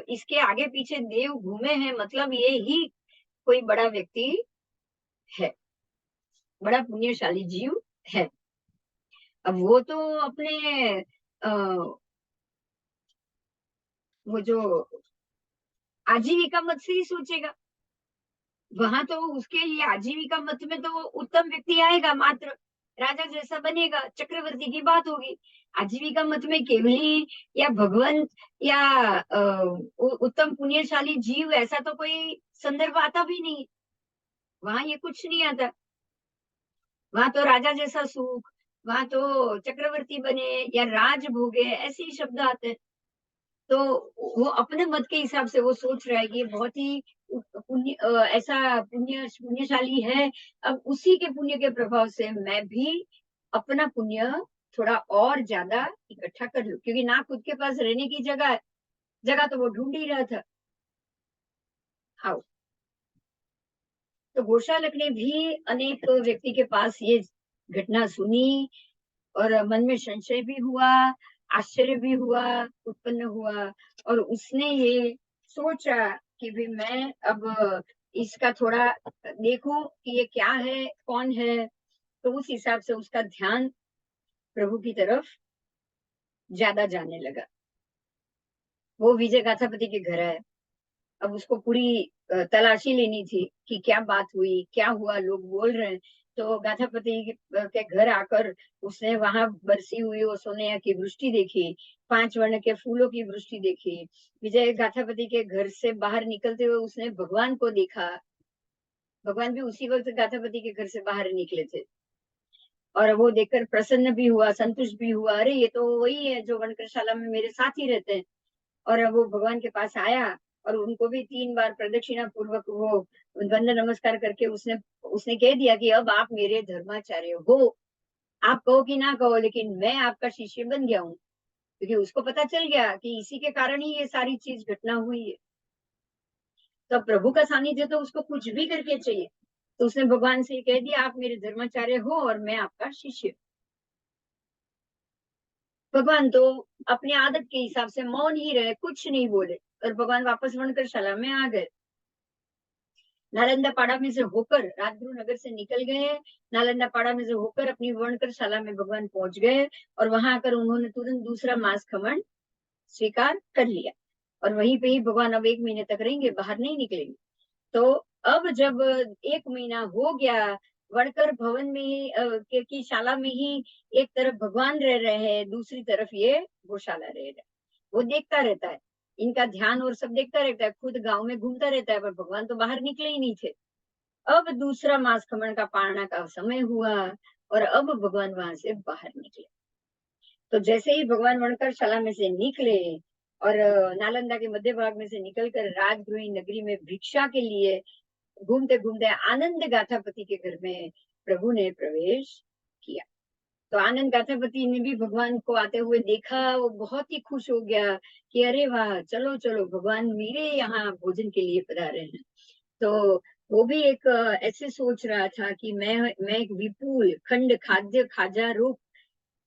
इसके आगे पीछे देव घूमे हैं, मतलब ये ही कोई बड़ा व्यक्ति है, बड़ा पुण्यशाली जीव है। अब वो तो अपने वो जो आजीविका मत से ही सोचेगा, वहां तो उसके लिए आजीविका मत में तो उत्तम व्यक्ति आएगा, मात्र राजा जैसा बनेगा, चक्रवर्ती की बात होगी। आजीविका मत में केवली या भगवंत या उत्तम पुण्यशाली जीव, ऐसा तो कोई संदर्भ आता भी नहीं, वहां ये कुछ नहीं आता। वहां तो राजा जैसा सुख, वहां तो चक्रवर्ती बने या राज भोगे, ऐसे ही शब्द आते हैं। तो वो अपने मत के हिसाब से वो सोच रहा है कि ये बहुत ही पुण्य, ऐसा पुण्यशाली है। अब उसी के पुण्य के प्रभाव से मैं भी अपना पुण्य थोड़ा और ज्यादा इकट्ठा कर लूं, क्योंकि ना खुद के पास रहने की जगह है, जगह तो वो ढूंढ ही रहा था। हाँ, तो गोशालक ने भी अनेक व्यक्ति के पास ये घटना सुनी, और मन में संशय भी हुआ, आश्चर्य भी हुआ, उत्पन्न हुआ, और उसने ये सोचा कि भी मैं अब इसका थोड़ा देखूं कि ये क्या है, कौन है। तो उस हिसाब से उसका ध्यान प्रभु की तरफ ज्यादा जाने लगा। वो विजय गाथापति के घर आया। अब उसको पूरी तलाशी लेनी थी कि क्या बात हुई, क्या हुआ, लोग बोल रहे हैं। तो गाथापति के घर आकर उसने वहां बरसी हुई वो सोने की वृष्टि देखी, 5 वर्ण के फूलों की वृष्टि देखी। विजय गाथापति के घर से बाहर निकलते हुए उसने भगवान को देखा। भगवान भी उसी वक्त गाथापति के घर से बाहर निकले थे, और वो देखकर प्रसन्न भी हुआ, संतुष्ट भी हुआ। अरे ये तो वही है जो वनकरशाला में मेरे साथ ही रहते हैं। और वो भगवान के पास आया, और उनको भी 3 बार प्रदक्षिणा पूर्वक वो वंदन नमस्कार करके उसने उसने कह दिया कि अब आप मेरे धर्माचार्य हो। आप कहो कि ना कहो, लेकिन मैं आपका शिष्य बन गया हूँ। क्योंकि उसको पता चल गया कि इसी के कारण ही ये सारी चीज घटना हुई है। तो प्रभु का सानिध्य तो उसको कुछ भी करके चाहिए। तो उसने भगवान से कह दिया, आप मेरे धर्माचार्य हो और मैं आपका शिष्य। भगवान तो अपनी आदत के हिसाब से मौन ही रहे, कुछ नहीं बोले, और भगवान वापस वनकरशाला में आ गए। नालंदा पाड़ा में से होकर राजगुरु नगर से निकल गए। नालंदा पाड़ा में से होकर अपनी वर्णकर में भगवान पहुंच गए, और वहां आकर उन्होंने तुरंत दूसरा मास खमन स्वीकार कर लिया। और वहीं पे ही भगवान अब 1 महीने तक रहेंगे, बाहर नहीं निकलेंगे। तो अब जब 1 महीना हो गया, वर्णकर भवन में ही की शाला में ही एक तरफ भगवान रह रहे हैं, दूसरी तरफ ये गौशाला रह रहा है। वो देखता रहता है, इनका ध्यान और सब देखता रहता है, खुद गांव में घूमता रहता है, पर भगवान तो बाहर निकले ही नहीं थे। अब दूसरा मास खमन का पारना का समय हुआ, और अब भगवान वहां से बाहर निकले। तो जैसे ही भगवान वणकर शाला में से निकले, और नालंदा के मध्य भाग में से निकलकर राजगृही नगरी में भिक्षा के लिए घूमते घूमते आनंद गाथापति के घर में प्रभु ने प्रवेश किया। तो आनंद गाथापति ने भी भगवान को आते हुए देखा। वो बहुत ही खुश हो गया कि अरे वाह, चलो चलो, भगवान मेरे यहाँ भोजन के लिए पधारे हैं। तो वो भी एक ऐसे सोच रहा था कि मैं एक विपुल खंड खाद्य खाजा रूप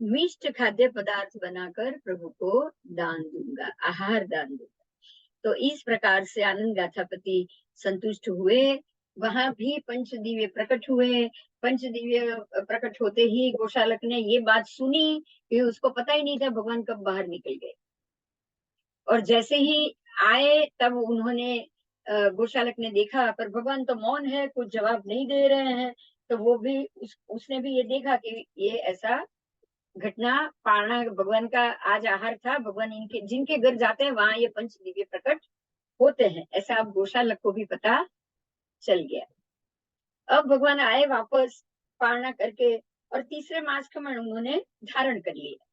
मिष्ट खाद्य पदार्थ बनाकर प्रभु को दान दूंगा, आहार दान दूंगा। तो इस प्रकार से आनंद गाथापति संतुष्ट हुए। वहां भी पंचदिव्य प्रकट हुए। पंचदिव्य प्रकट होते ही गोशालक ने ये बात सुनी कि उसको पता ही नहीं था भगवान कब बाहर निकल गए। और जैसे ही आए तब उन्होंने गोशालक ने देखा, पर भगवान तो मौन है, कुछ जवाब नहीं दे रहे हैं। तो वो भी उसने भी ये देखा कि ये ऐसा घटना पालना भगवान का आज आहार था। भगवान इनके जिनके घर जाते हैं वहां ये पंच दिव्य प्रकट होते हैं, ऐसा अब गोशालक को भी पता चल गया। अब भगवान आए वापस पालना करके, और तीसरे मास का मन उन्होंने धारण कर लिया।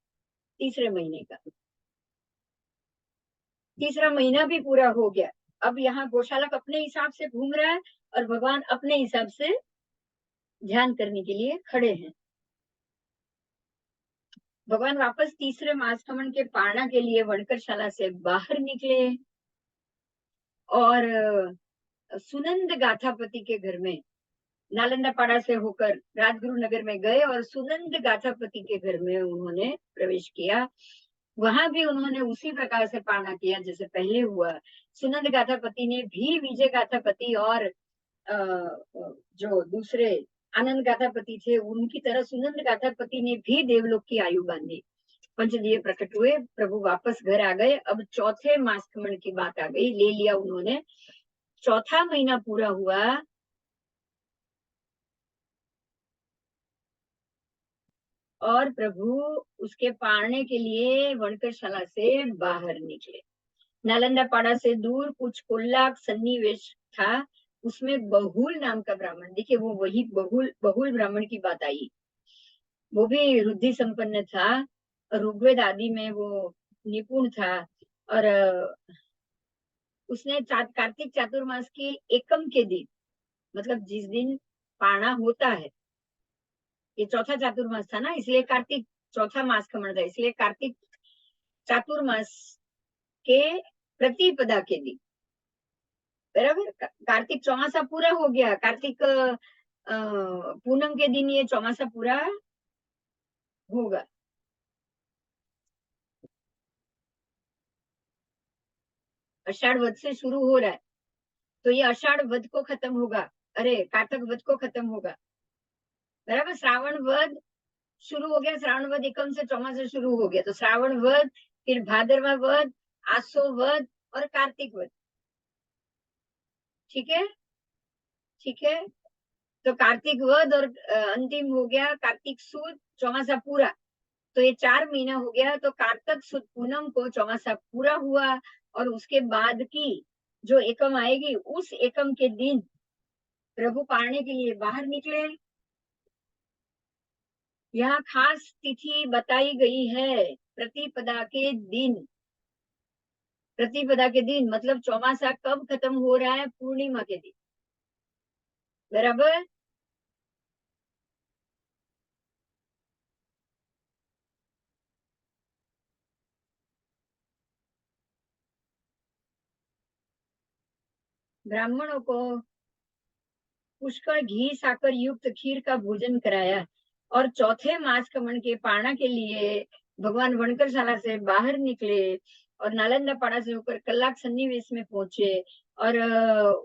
तीसरे महीने का तीसरा महीना भी पूरा हो गया। अब यहाँ गौशालक अपने हिसाब से घूम रहा है, और भगवान अपने हिसाब से ध्यान करने के लिए खड़े हैं। भगवान वापस तीसरे मासकमण के पारणा के लिए वणकर शाला से बाहर निकले, और सुनंद गाथापति के घर में नालंदा पाड़ा से होकर राजगुरु नगर में गए, और सुनंद गाथापति के घर में उन्होंने प्रवेश किया। वहां भी उन्होंने उसी प्रकार से पारणा किया जैसे पहले हुआ। सुनंद गाथापति ने भी विजय गाथापति और जो दूसरे आनंद गाथापति थे उनकी तरह सुनंद गाथापति ने भी देवलोक की आयु बांधी। पंचदीय प्रकट हुए, प्रभु वापस घर आ गए। अब चौथे मासकमण की बात आ गई, ले लिया उन्होंने। चौथा महीना पूरा हुआ, और प्रभु उसके पारने के लिए वणकर शाला से बाहर निकले। नालंदा पाड़ा से दूर कुछ कोल्लाक सन्निवेश था, उसमें बहुल नाम का ब्राह्मण, देखिए वो वही बहुल बहुल ब्राह्मण की बात आई। वो भी रुद्धि संपन्न था, ऋग्वेद आदि में वो निपुण था। और उसने कार्तिक चातुर्मास के एकम के दिन, मतलब जिस दिन पाना होता है, ये चौथा चातुर्मास था ना, इसलिए कार्तिक चौथा मास का मन था, इसलिए कार्तिक चातुर्मास के प्रतिपदा के दिन, बराबर। कार्तिक चौमासा पूरा हो गया, कार्तिक पूनम के दिन ये चौमासा पूरा होगा। आषाढ़ वध से शुरू हो रहा है, तो ये आषाढ़ वध को खत्म होगा, अरे कार्तिक वध को खत्म होगा, बराबर। श्रावण वध शुरू हो गया, श्रावण वध एकम से चौमासा शुरू हो गया, तो श्रावण वध, फिर भादरवा वध, आसो वध और कार्तिक वध। ठीक है, ठीक है। तो कार्तिक वध और अंतिम हो गया कार्तिक सुद, चौमासा पूरा। तो ये 4 महीना हो गया, तो कार्तिक सुद पूनम को चौमासा पूरा हुआ। और उसके बाद की जो एकम आएगी, उस एकम के दिन प्रभु पाने के लिए बाहर निकले। यहाँ खास तिथि बताई गई है, प्रतिपदा के दिन। प्रतिपदा के दिन मतलब चौमासा कब खत्म हो रहा है, पूर्णिमा के दिन, बराबर। ब्राह्मणों को पुष्कर घी साकर युक्त खीर का भोजन कराया, और चौथे मास कमण के पारणा के लिए भगवान वणकरशाला से बाहर निकले और नालंदा पाड़ा से होकर कल्लाक सन्निवेश में पहुंचे। और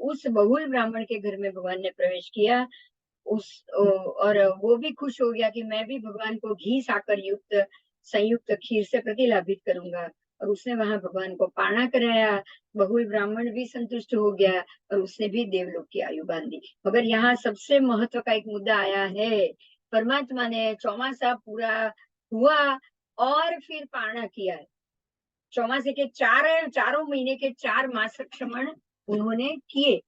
उस बहुल ब्राह्मण के घर में भगवान ने प्रवेश किया। और वो भी खुश हो गया कि मैं भी भगवान को घी साकर युक्त संयुक्त खीर से प्रतिलाभित करूंगा। और उसने वहां भगवान को पारणा कराया। बहुल ब्राह्मण भी संतुष्ट हो गया और उसने भी देवलोक की आयु बांधी। मगर यहाँ सबसे महत्व का एक मुद्दा आया है, परमात्मा ने चौमासा पूरा हुआ और फिर पारणा किया है। चौमासे के चारों महीने के 4 मास श्रमण उन्होंने किए।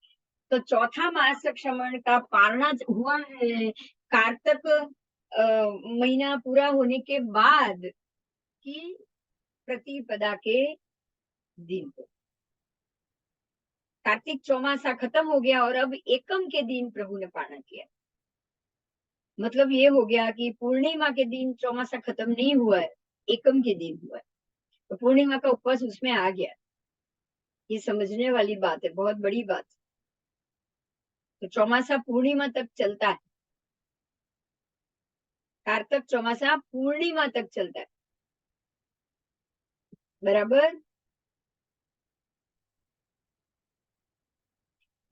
तो चौथा मास श्रमण का पारणा हुआ है कार्तिक महीना पूरा होने के बाद की प्रतिपदा के दिन को। कार्तिक चौमासा खत्म हो गया और अब एकम के दिन प्रभु ने पारणा किया। मतलब ये हो गया कि पूर्णिमा के दिन चौमासा खत्म नहीं हुआ है, एकम के दिन हुआ है, तो पूर्णिमा का उपवास उसमें आ गया। ये समझने वाली बात है, बहुत बड़ी बात। तो चौमासा पूर्णिमा तक चलता है, कार्तिक चौमासा पूर्णिमा तक चलता है, बराबर।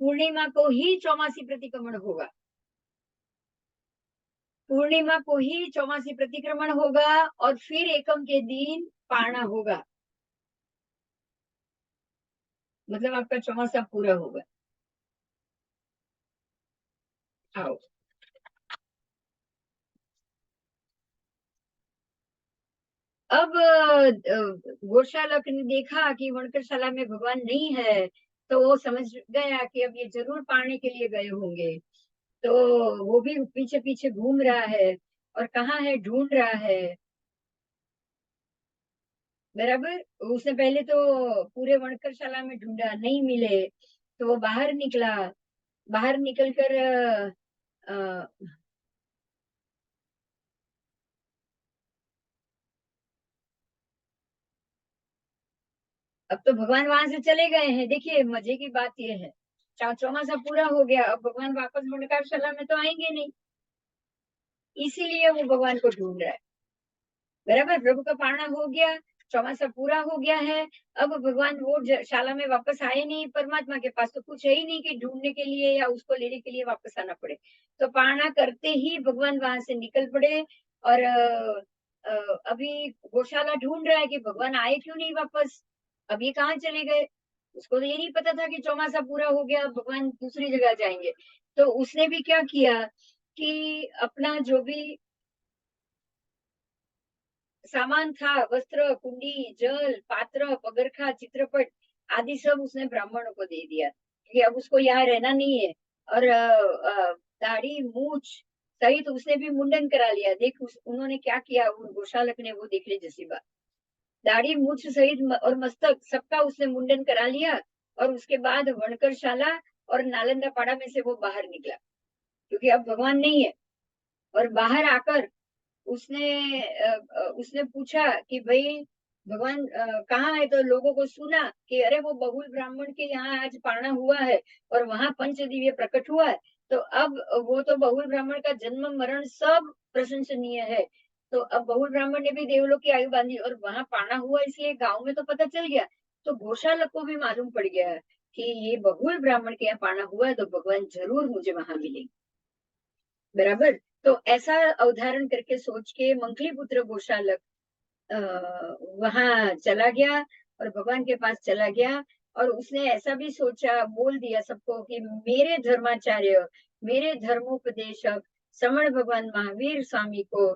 पूर्णिमा को ही चौमासी प्रतिक्रमण होगा, पूर्णिमा को ही चौमासी प्रतिक्रमण होगा और फिर एकम के दिन पारणा होगा, मतलब आपका चौमासा पूरा होगा। आओ, अब गोशालक ने देखा कि वणकरशाला में भगवान नहीं है, तो वो समझ गया कि अब ये जरूर पाने के लिए गए होंगे। तो वो भी पीछे पीछे घूम रहा है और कहाँ है ढूंढ रहा है, बराबर। उसने पहले तो पूरे वणकरशाला में ढूंढा, नहीं मिले, तो वो बाहर निकला। बाहर निकल कर अब तो भगवान वहां से चले गए हैं। देखिए मजे की बात यह है, चौमासा पूरा हो गया, अब भगवान वापस वनकारशाला में तो आएंगे नहीं, इसीलिए वो भगवान को ढूंढ रहा है, बराबर। प्रभु का पारणा हो गया, चौमासा पूरा हो गया है। अब भगवान वो शाला में वापस आए नहीं, परमात्मा के पास तो कुछ है ही नहीं कि ढूंढने के लिए या उसको लेने के लिए वापस आना पड़े। तो पारणा करते ही भगवान वहां से निकल पड़े। और अभी गौशाला ढूंढ रहा है कि भगवान आए क्यों नहीं वापस, अब ये कहाँ चले गए। उसको तो ये नहीं पता था कि चौमासा पूरा हो गया, भगवान दूसरी जगह जाएंगे। तो उसने भी क्या किया कि अपना जो भी सामान था, वस्त्र, कुंडी, जल, पात्र, पगरखा, चित्रपट, आदि सब उसने ब्राह्मणों को दे दिया, क्योंकि अब उसको यहाँ रहना नहीं है। और दाढ़ी मूछ सहित उसने भी मुंडन करा लिया। देख उन्होंने क्या किया, उन गोशालक ने, वो देख ले जैसी बात। दाढ़ी मूछ सहित और मस्तक सबका उसने मुंडन करा लिया। और उसके बाद वणकरशाला और नालंदा पाड़ा में से वो बाहर निकला, क्योंकि अब भगवान नहीं है। और बाहर आकर उसने पूछा कि भाई भगवान कहाँ है। तो लोगों को सुना कि अरे वो बहुल ब्राह्मण के यहाँ आज पारणा हुआ है और वहां पंचदिव्य प्रकट हुआ है। तो अब वो तो बहुल ब्राह्मण का जन्म मरण सब प्रशंसनीय है। तो अब बहुल ब्राह्मण ने भी देवलोक की आयु बांधी और वहां पारणा हुआ, इसलिए गांव में तो पता चल गया। तो गौशालक को भी मालूम पड़ गया कि ये बहुल ब्राह्मण के यहाँ पारणा हुआ है, तो भगवान जरूर मुझे वहां मिलेंगे। बराबर। तो ऐसा अवधारण करके सोच के मंगली पुत्र गोशालक वहां चला गया और भगवान के पास चला गया। और उसने ऐसा भी सोचा, बोल दिया सबको कि मेरे धर्माचार्य, मेरे धर्मोपदेशक श्रमण भगवान महावीर स्वामी को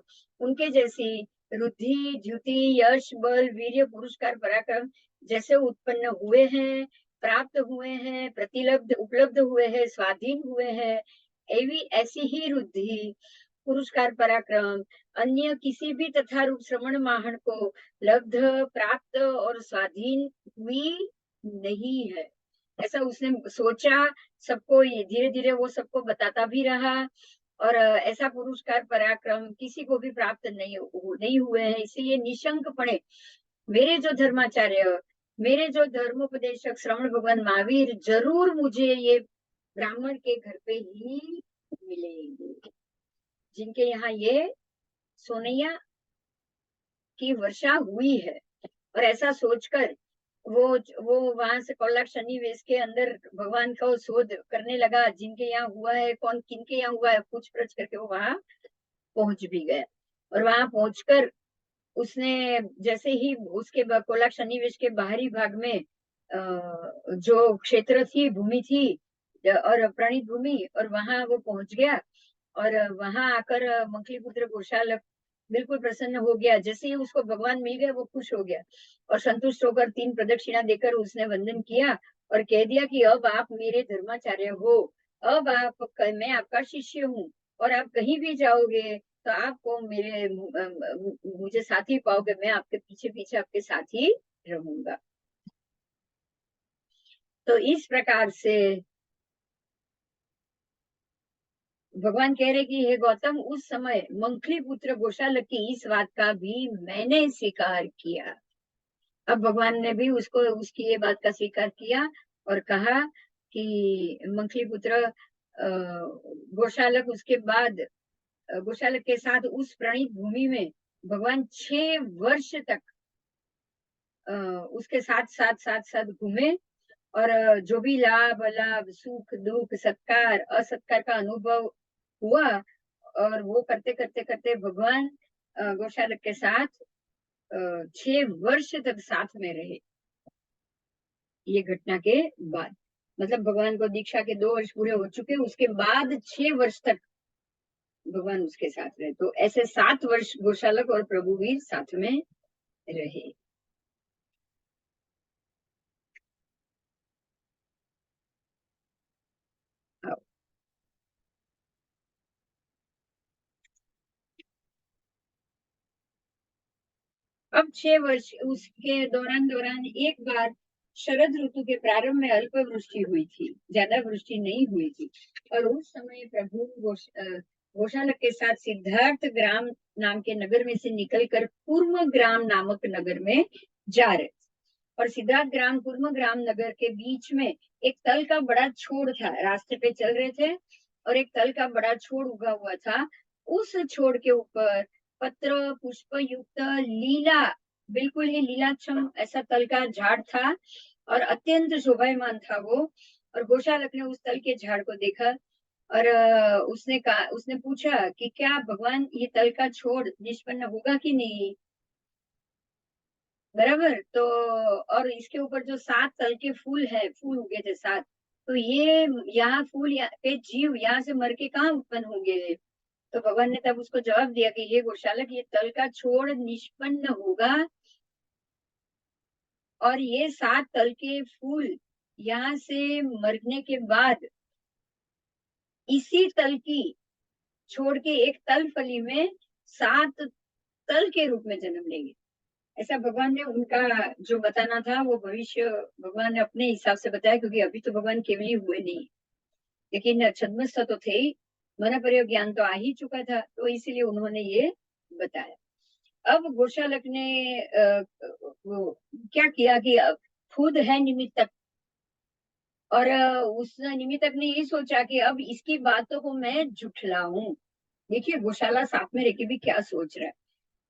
उनके जैसी रुद्धि द्युति यश बल वीर्य पुरस्कार पराक्रम जैसे उत्पन्न हुए हैं, प्राप्त हुए हैं, प्रतिलब्ध उपलब्ध हुए हैं, स्वाधीन हुए हैं, ऐसी ही रुद्धि पुरस्कार पराक्रम अन्य किसी भी तथा रूप श्रवण माहन को लब्ध प्राप्त और स्वाधीन हुई नहीं है। ऐसा उसने सोचा। सबको ये धीरे धीरे वो सबको बताता भी रहा। और ऐसा पुरस्कार पराक्रम किसी को भी प्राप्त नहीं हुए हैं। इसीलिए निशंक पड़े मेरे जो धर्माचार्य, मेरे जो धर्मोपदेशक श्रवण भगवान महावीर जरूर मुझे ये ब्राह्मण के घर पे ही मिलेंगे, जिनके यहाँ ये सोनैया की वर्षा हुई है। और ऐसा सोचकर वो वो वहां से कौलाक सन्निवेश के अंदर भगवान को शोध करने लगा, जिनके यहाँ हुआ है, कौन किनके यहाँ हुआ है, पूछ परछ करके वो वहां पहुंच भी गया। और वहां पहुंचकर उसने जैसे ही उसके कोलाक सन्निवेश के बाहरी भाग में जो क्षेत्र थी, भूमि थी और प्रणीत भूमि, और वहां वो पहुंच गया। और वहां आकर मंगलीपुत्र गोशालक बिल्कुल प्रसन्न हो गया। जैसे ही उसको भगवान मिल गए वो खुश हो गया और संतुष्ट होकर 3 प्रदक्षिणा देकर उसने वंदन किया और कह दिया कि अब आप मेरे धर्माचार्य हो, अब मैं आपका शिष्य हूँ, और आप कहीं भी जाओगे तो आपको मुझे साथी पाओगे, मैं आपके पीछे पीछे आपके साथ ही रहूंगा। तो इस प्रकार से भगवान कह रहे कि हे गौतम, उस समय मंखली पुत्र गोशालक की इस बात का भी मैंने स्वीकार किया। अब भगवान ने भी उसको उसकी ये बात का स्वीकार किया और कहा कि मंखली पुत्र गोशालक, उसके बाद गोशालक के साथ उस प्रणीत भूमि में भगवान 6 वर्ष तक उसके साथ साथ साथ साथ घूमे। और जो भी लाभ अलाभ सुख दुख सत्कार असत्कार का अनुभव हुआ, और वो करते करते करते भगवान गोशालक के साथ 6 वर्ष तक साथ में रहे। ये घटना के बाद, मतलब भगवान को दीक्षा के 2 वर्ष पूरे हो चुके, उसके बाद 6 वर्ष तक भगवान उसके साथ रहे। तो ऐसे 7 वर्ष गोशालक और प्रभुवीर साथ में रहे। अब 6 वर्ष उसके दौरान दौरान एक बार शरद ऋतु के प्रारंभ में अल्प वृष्टि हुई थी, ज्यादा वृष्टि नहीं हुई थी। और उस समय प्रभु गोशालक के साथ सिद्धार्थ ग्राम नाम के नगर में से निकलकर कुर्म ग्राम नामक नगर में जा रहे। और सिद्धार्थ ग्राम कुर्म ग्राम नगर के बीच में एक तल का बड़ा छोड़ था। रास्ते पे चल रहे थे और एक तल का बड़ा छोड़ उगा हुआ था। उस छोड़ के ऊपर पत्र पुष्प युक्त लीला, बिल्कुल ही लीलाक्षम ऐसा तल का झाड़ था और अत्यंत शोभायमान था वो। और गोशालक ने उस तल के झाड़ को देखा और उसने पूछा कि क्या भगवान ये तल का छोड़ निष्पन्न होगा कि नहीं। बराबर। तो और इसके ऊपर जो 7 तल के फूल है, फूल उगे थे 7, तो ये यहाँ फूल पे जीव यहाँ से मर के कहाँ उत्पन्न होंगे। तो भगवान ने तब उसको जवाब दिया कि ये गोशालक, ये तल का छोड़ निष्पन्न होगा और ये 7 तल के फूल यहाँ से मरने के बाद इसी तल की छोड़ के एक तल फली में 7 तल के रूप में जन्म लेंगे। ऐसा भगवान ने उनका जो बताना था वो भविष्य भगवान ने अपने हिसाब से बताया, क्योंकि अभी तो भगवान केवली हुए नहीं, लेकिन छद्मस्थ तो थे ही, मन पर ज्ञान तो आ ही चुका था, तो इसीलिए उन्होंने ये बताया। अब गोशालक ने वो क्या किया कि खुद है निमित्तक, और उस निमित्तक ने ये सोचा कि अब इसकी बातों को मैं झुठलाऊं। देखिए गोशाला साथ में रह के भी क्या सोच रहा है।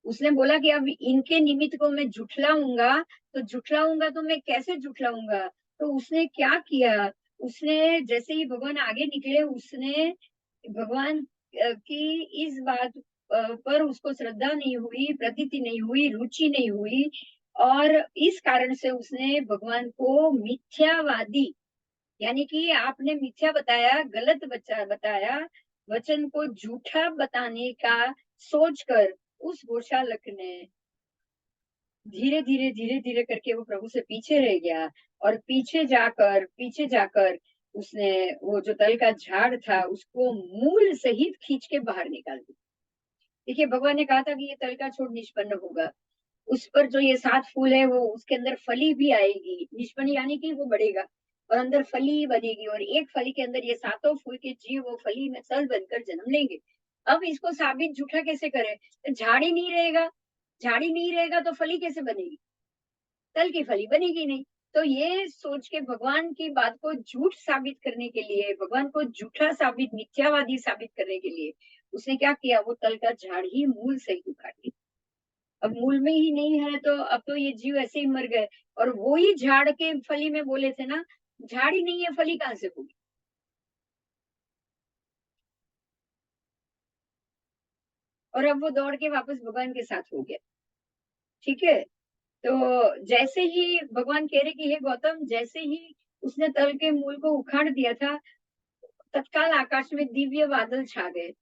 उसने बोला कि अब इनके निमित्त को मैं झुठलाऊंगा, तो झुठलाऊंगा तो मैं कैसे झुठलाऊंगा। तो उसने क्या किया, उसने जैसे ही भगवान आगे निकले, उसने भगवान की इस बात पर उसको श्रद्धा नहीं हुई, प्रतीति नहीं हुई, रुचि नहीं हुई, और इस कारण से उसने भगवान को मिथ्यावादी, यानी कि आपने मिथ्या बताया, गलत बच्चा बताया, वचन को झूठा बताने का सोचकर उस गोशालक ने धीरे धीरे धीरे धीरे करके वो प्रभु से पीछे रह गया, और पीछे जाकर उसने वो जो तल का झाड़ था उसको मूल सहित खींच के बाहर निकाल दिया। देखिए भगवान ने कहा था कि ये तल का छोड़ निष्पन्न होगा, उस पर जो ये 7 फूल है वो उसके अंदर फली भी आएगी, निष्पन्न यानी कि वो बढ़ेगा और अंदर फली बनेगी, और एक फली के अंदर ये 7 फूल के जीव वो फली में तल बनकर जन्म लेंगे। अब इसको साबित झूठा कैसे करें, तो झाड़ ही नहीं रहेगा तो फली कैसे बनेगी, तल की फली बनेगी नहीं। तो ये सोच के भगवान की बात को झूठ साबित करने के लिए, भगवान को झूठा साबित, मिथ्यावादी साबित करने के लिए उसने क्या किया, वो तल का झाड़ ही मूल से ही उखाड़ दिया। अब मूल में ही नहीं है तो अब तो ये जीव ऐसे ही मर गए। और वो ही झाड़ के फली में बोले थे ना, झाड़ ही नहीं है फली कहाँ से होगी। और अब वो दौड़ के वापस भगवान के साथ हो गया। ठीक है, तो जैसे ही भगवान कह रहे कि हे गौतम, जैसे ही उसने तल के मूल को उखाड़ दिया था, तत्काल आकाश में दिव्य बादल छा गए,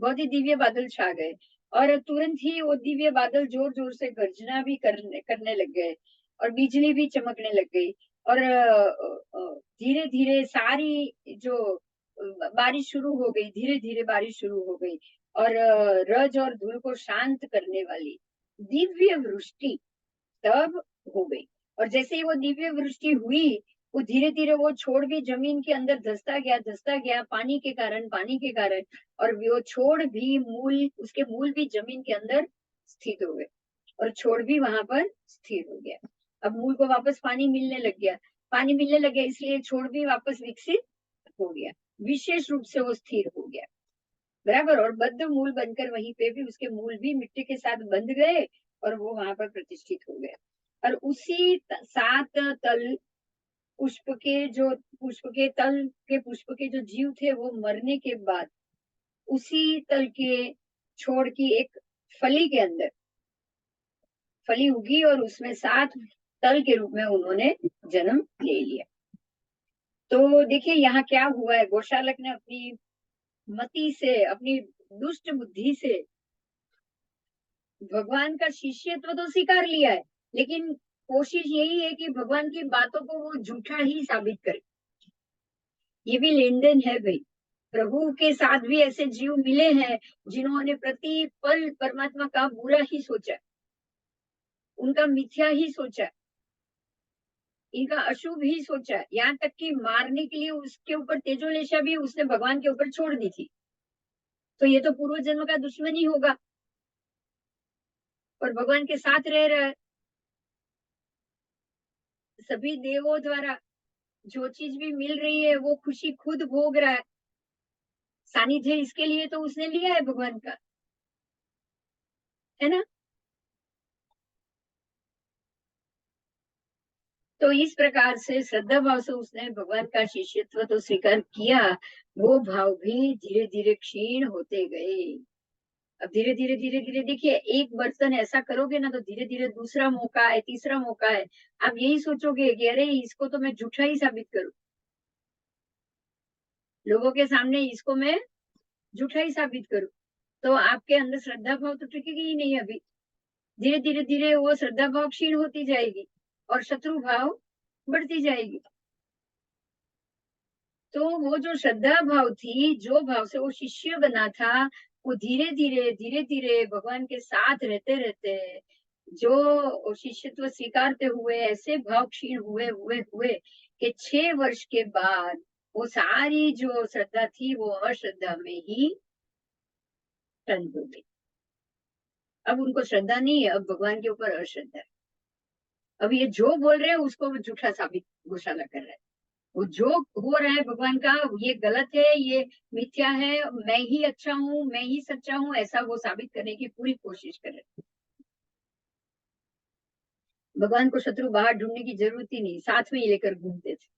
बहुत ही दिव्य बादल छा गए, और तुरंत ही वो दिव्य बादल जोर जोर से गर्जना भी करने लग गए, और बिजली भी चमकने लग गई, और धीरे धीरे सारी जो बारिश शुरू हो गई, धीरे धीरे बारिश शुरू हो गई, और रज और धूल को शांत करने वाली दिव्य वृष्टि तब हो गई। और जैसे ही वो दिव्य वृष्टि हुई, वो धीरे धीरे वो छोड़ भी जमीन के अंदर धंसता गया पानी के कारण, और वो छोड़ भी मूल, उसके मूल भी जमीन के अंदर स्थित हो गए, और छोड़ भी वहां पर स्थिर हो गया। अब मूल को वापस पानी मिलने लग गया, इसलिए छोड़ भी वापस विकसित हो गया, विशेष रूप से वो स्थिर हो गया, बराबर। और बद्ध मूल बनकर वहीं पे भी उसके मूल भी मिट्टी के साथ बंध गए, और वो वहां पर प्रतिष्ठित हो गए। और उसी 7 तल पुष्प के जो जीव थे वो मरने के बाद उसी तल के छोड़ की एक फली के अंदर फली उगी, और उसमें 7 तल के रूप में उन्होंने जन्म ले लिया। तो देखिए यहाँ क्या हुआ है, गोशालक ने अपनी मति से, अपनी दुष्ट बुद्धि से भगवान का शिष्यत्व तो स्वीकार लिया है, लेकिन कोशिश यही है कि भगवान की बातों को वो झूठा ही साबित करे। ये भी लेन देन है भाई। प्रभु के साथ भी ऐसे जीव मिले हैं जिन्होंने प्रति पल परमात्मा का बुरा ही सोचा, उनका मिथ्या ही सोचा, इनका अशुभ ही सोचा, यहाँ तक कि मारने के लिए उसके ऊपर तेजोलेशा भी उसने भगवान के ऊपर छोड़ दी थी। तो ये तो पूर्व जन्म का दुश्मन ही होगा, और भगवान के साथ रह रहा है सभी देवों द्वारा, जो चीज भी मिल रही है वो खुशी खुद भोग रहा है, सानिध्य इसके लिए तो उसने लिया है भगवान का, है ना। तो इस प्रकार से श्रद्धा भाव से उसने भगवान का शिष्यत्व तो स्वीकार किया, वो भाव भी धीरे धीरे क्षीण होते गए। अब धीरे धीरे धीरे धीरे देखिए, एक बर्तन ऐसा करोगे ना तो धीरे धीरे दूसरा मौका है, तीसरा मौका है, आप यही सोचोगे कि अरे इसको तो मैं झूठा ही साबित करूं, लोगों के सामने इसको मैं झूठा ही साबित करूं, तो आपके अंदर श्रद्धा भाव तो टिकेगी ही नहीं। अभी धीरे धीरे धीरे वो श्रद्धा भाव क्षीण होती जाएगी, और शत्रु भाव बढ़ती जाएगी। तो वो जो श्रद्धा भाव थी, जो भाव से वो शिष्य बना था, वो धीरे धीरे भगवान के साथ रहते रहते जो शिष्यत्व स्वीकारते हुए ऐसे भाव क्षीण हुए हुए हुए कि 6 वर्ष के बाद वो सारी जो श्रद्धा थी वो अश्रद्धा में ही टर्न हो गई। अब उनको श्रद्धा नहीं है, अब भगवान के ऊपर अश्रद्धा है। अब ये जो बोल रहे हैं उसको झूठा साबित घोषाला कर रहा है। वो जो हो रहा है भगवान का, ये गलत है, ये मिथ्या है, मैं ही अच्छा हूँ, मैं ही सच्चा हूँ, ऐसा वो साबित करने की पूरी कोशिश कर रहे हैं। भगवान को शत्रु बाहर ढूंढने की जरूरत ही नहीं, साथ में ही लेकर घूमते थे।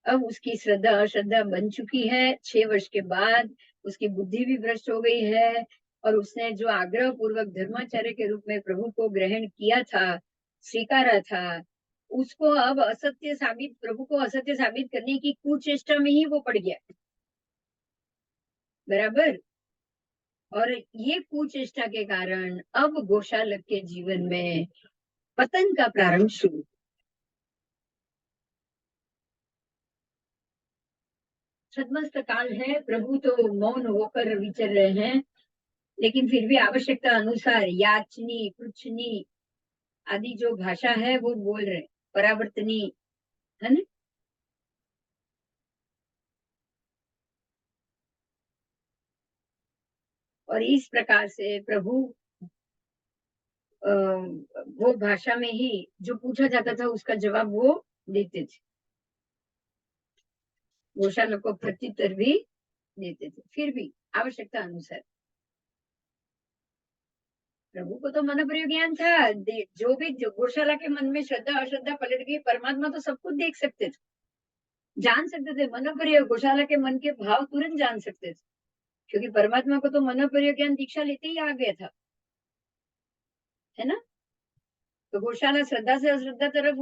अब उसकी श्रद्धा अश्रद्धा बन चुकी है। 6 वर्ष के बाद उसकी बुद्धि भी भ्रष्ट हो गई है, और उसने जो आग्रह पूर्वक धर्माचार्य के रूप में प्रभु को ग्रहण किया था, स्वीकारा था, उसको अब असत्य साबित, प्रभु को असत्य साबित करने की कुचेष्टा में ही वो पड़ गया। बराबर। और ये कुचेष्टा के कारण अब गोशालक के जीवन में पतन का प्रारंभ शुरू। छद्मस्त काल है, प्रभु तो मौन होकर विचर रहे हैं, लेकिन फिर भी आवश्यकता अनुसार याचनी, पृच्छनी आदि जो भाषा है वो बोल रहे, परावर्तनी, है ना। और इस प्रकार से प्रभु वो भाषा में ही जो पूछा जाता था उसका जवाब वो देते थे, गोशाला को प्रत्युत्तर भी देते थे, फिर भी आवश्यकता अनुसार। प्रभु को तो मन प्रयोग ज्ञान था, जो भी जो गोशाला के मन में श्रद्धा अश्रद्धा पलट गई, परमात्मा तो सब कुछ देख सकते थे, जान सकते थे। मन प्रयोग गोशाला के मन के भाव तुरंत जान सकते थे, क्योंकि परमात्मा को तो मन प्रयोग ज्ञान दीक्षा लेते ही आ गया था, है ना। तो गोशाला श्रद्धा से अश्रद्धा तरफ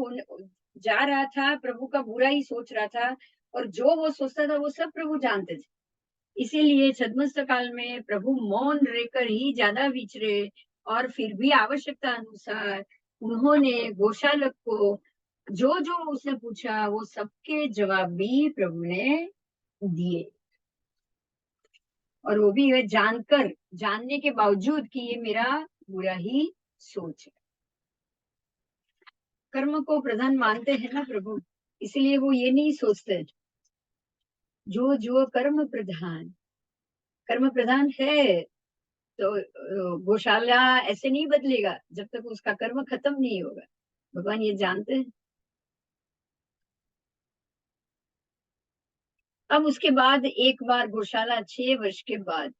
जा रहा था, प्रभु का बुरा ही सोच रहा था, और जो वो सोचता था वो सब प्रभु जानते थे। इसीलिए छद्मस्त काल में प्रभु मौन रहकर ही ज्यादा विचरे, और फिर भी आवश्यकता अनुसार उन्होंने गोशालक को जो जो उसने पूछा वो सबके जवाब भी प्रभु ने दिए, और वो भी है जानकर, जानने के बावजूद कि ये मेरा बुरा ही सोच है। कर्म को प्रधान मानते हैं ना प्रभु, इसलिए वो ये नहीं सोचते जो जो कर्म प्रधान है, तो गौशाला ऐसे नहीं बदलेगा जब तक उसका कर्म खत्म नहीं होगा, भगवान ये जानते हैं। अब उसके बाद एक बार गौशाला 6 वर्ष के बाद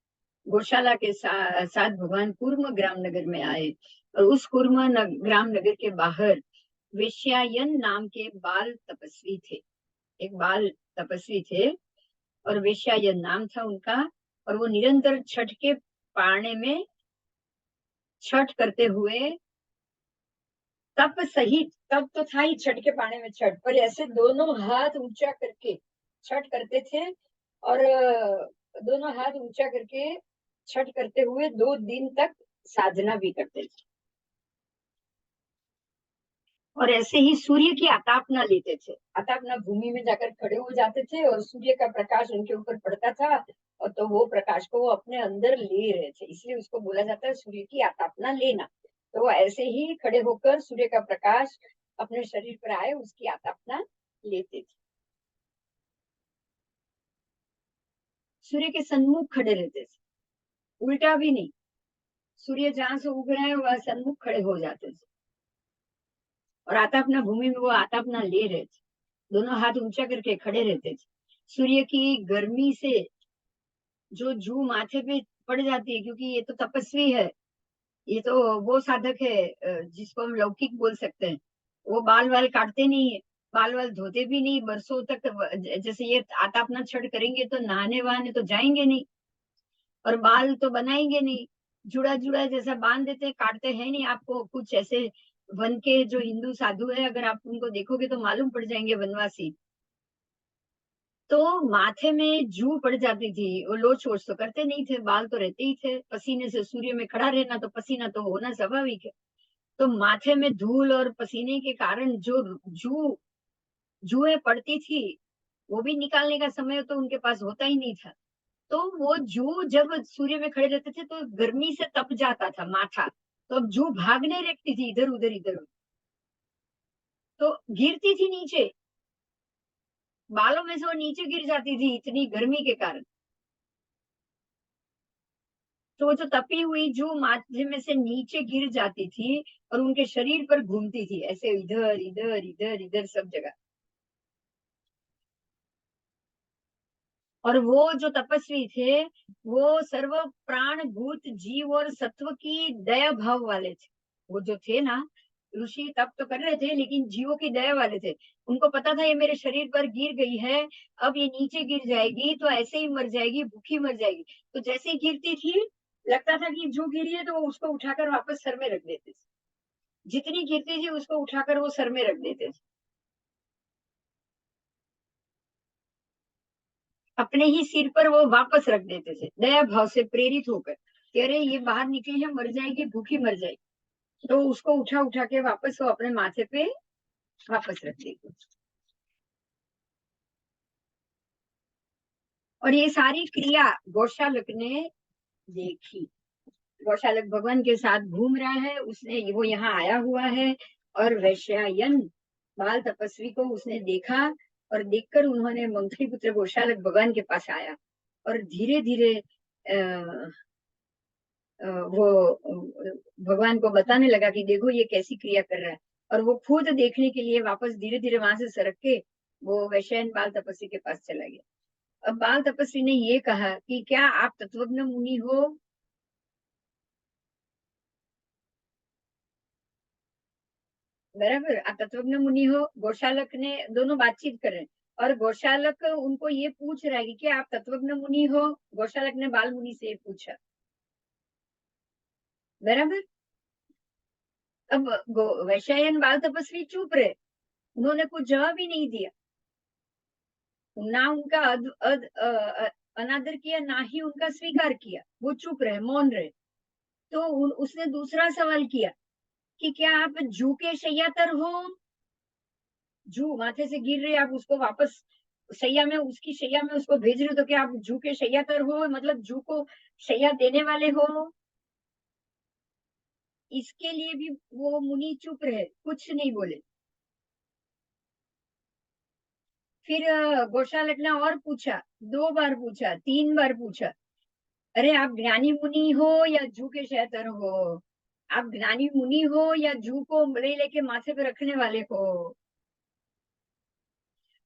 गौशाला के साथ भगवान कूर्म ग्राम नगर में आए, और उस ग्राम नगर के बाहर वेश्यायन नाम के बाल तपस्वी थे। एक बाल तपस्वी थे और वेश्यायन नाम था उनका, और वो निरंतर छठ के पारने में छठ करते हुए, तप सहित, तप तो था ही छठ के पानी में छठ, पर ऐसे दोनों हाथ ऊंचा करके छठ करते थे, और दोनों हाथ ऊंचा करके छठ करते हुए 2 दिन तक साधना भी करते थे। और ऐसे ही सूर्य की आतापना लेते थे, आतापना भूमि में जाकर खड़े हो जाते थे, और सूर्य का प्रकाश उनके ऊपर पड़ता था, और तो वो प्रकाश को वो अपने अंदर ले रहे थे, इसलिए उसको बोला जाता है सूर्य की आतापना लेना। तो वो ऐसे ही खड़े होकर सूर्य का प्रकाश अपने शरीर पर आए उसकी आतापना लेते थे। सूर्य के सन्मुख खड़े रहते थे, उल्टा भी नहीं, सूर्य जहां से उग रहा है वह सन्मुख खड़े हो जाते थे, और आतापना भूमि में वो आतापना ले रहे थे, दोनों हाथ ऊंचा करके खड़े रहते थे। सूर्य की गर्मी से जो जू माथे पे पड़ जाती है, क्योंकि ये तो तपस्वी है, ये तो वो साधक है जिसको हम लौकिक बोल सकते हैं, वो बाल वाल काटते नहीं है, बाल वाल धोते भी नहीं बरसों तक, जैसे ये आता अपना छठ करेंगे तो नहाने वहाने तो जाएंगे नहीं, और बाल तो बनाएंगे नहीं, जुड़ा जुड़ा जैसा बांध देते, काटते हैं नहीं। आपको कुछ ऐसे वन के जो हिंदू साधु है, अगर आप उनको देखोगे तो मालूम पड़ जाएंगे, वनवासी। तो माथे में जू पड़ जाती थी। वो लोच वोच तो करते नहीं थे, बाल तो रहते ही थे, पसीने से सूर्य में खड़ा रहना, तो पसीना तो होना स्वाभाविक है। तो माथे में धूल और पसीने के कारण जो जू जुएं पड़ती थी, वो भी निकालने का समय तो उनके पास होता ही नहीं था। तो वो जू जब सूर्य में खड़े रहते थे तो गर्मी से तप जाता था माथा, तो अब जू भागने लगती थी इधर उधर इधर उधर, तो गिरती थी नीचे, बालों में से वो नीचे गिर जाती थी इतनी गर्मी के कारण। तो वो जो तपी हुई जू माथे में से नीचे गिर जाती थी और उनके शरीर पर घूमती थी ऐसे, इधर इधर इधर इधर सब जगह। और वो जो तपस्वी थे, वो सर्व प्राण भूत जीव और सत्व की दया भाव वाले थे। वो जो थे ना, ऋषि तप तो कर रहे थे लेकिन जीवों की दया वाले थे। उनको पता था ये मेरे शरीर पर गिर गई है, अब ये नीचे गिर जाएगी तो ऐसे ही मर जाएगी, भूखी मर जाएगी। तो जैसे ही गिरती थी, लगता था कि जो गिरी है तो वो उसको उठाकर वापस सर में रख देते थे। जितनी गिरती थी उसको उठाकर वो सर में रख देते थे, अपने ही सिर पर वो वापस रख देते थे, दया भाव से प्रेरित होकर कि अरे ये बाहर निकली है, मर जाएगी, भूखी मर जाएगी। तो उसको उठा उठा के वापस वो अपने माथे पे वापस रख देते। और ये सारी क्रिया गौशालक ने देखी। गौशालक भगवान के साथ घूम रहा है, उसने वो यहाँ आया हुआ है, और वैश्यायन बाल तपस्वी को उसने देखा, और देखकर उन्होंने मंथली पुत्र गौशालक भगवान के पास आया और धीरे धीरे वो भगवान को बताने लगा कि देखो ये कैसी क्रिया कर रहा है। और वो खुद देखने के लिए वापस धीरे धीरे वहां से सरक के वो वैश्ययन बाल तपस्वी के पास चला गया। अब बाल तपस्वी ने ये कहा कि क्या आप तत्वज्ञ मुनि हो? बराबर, आप तत्वज्ञ मुनि हो। गौशालक ने, दोनों बातचीत कर रहे हैं, और गौशालक उनको ये पूछ रहा है कि क्या आप तत्वज्ञ मुनि हो? गौशालक ने बाल मुनि से पूछा। बराबर। अब वैश्यायन बाल तपस्वी चुप रहे, उन्होंने कुछ जवाब ही नहीं दिया, ना उनका अनादर किया, ना ही उनका स्वीकार किया, वो चुप रहे, मौन रहे। तो उसने दूसरा सवाल किया कि क्या आप जू के शैयातर हो? जू माथे से गिर रहे, आप उसको वापस शैया में, उसकी शैया में उसको भेज रहे हो, तो क्या आप जू के शैयातर हो, मतलब जू को शैया देने वाले हो? इसके लिए भी वो मुनि चुप रहे, कुछ नहीं बोले। फिर गौशालक ने और पूछा, 2 बार पूछा, 3 बार पूछा, अरे आप ज्ञानी मुनि हो या जू के शहतर हो? आप ज्ञानी मुनि हो या जू को ले लेके माथे पे रखने वाले हो?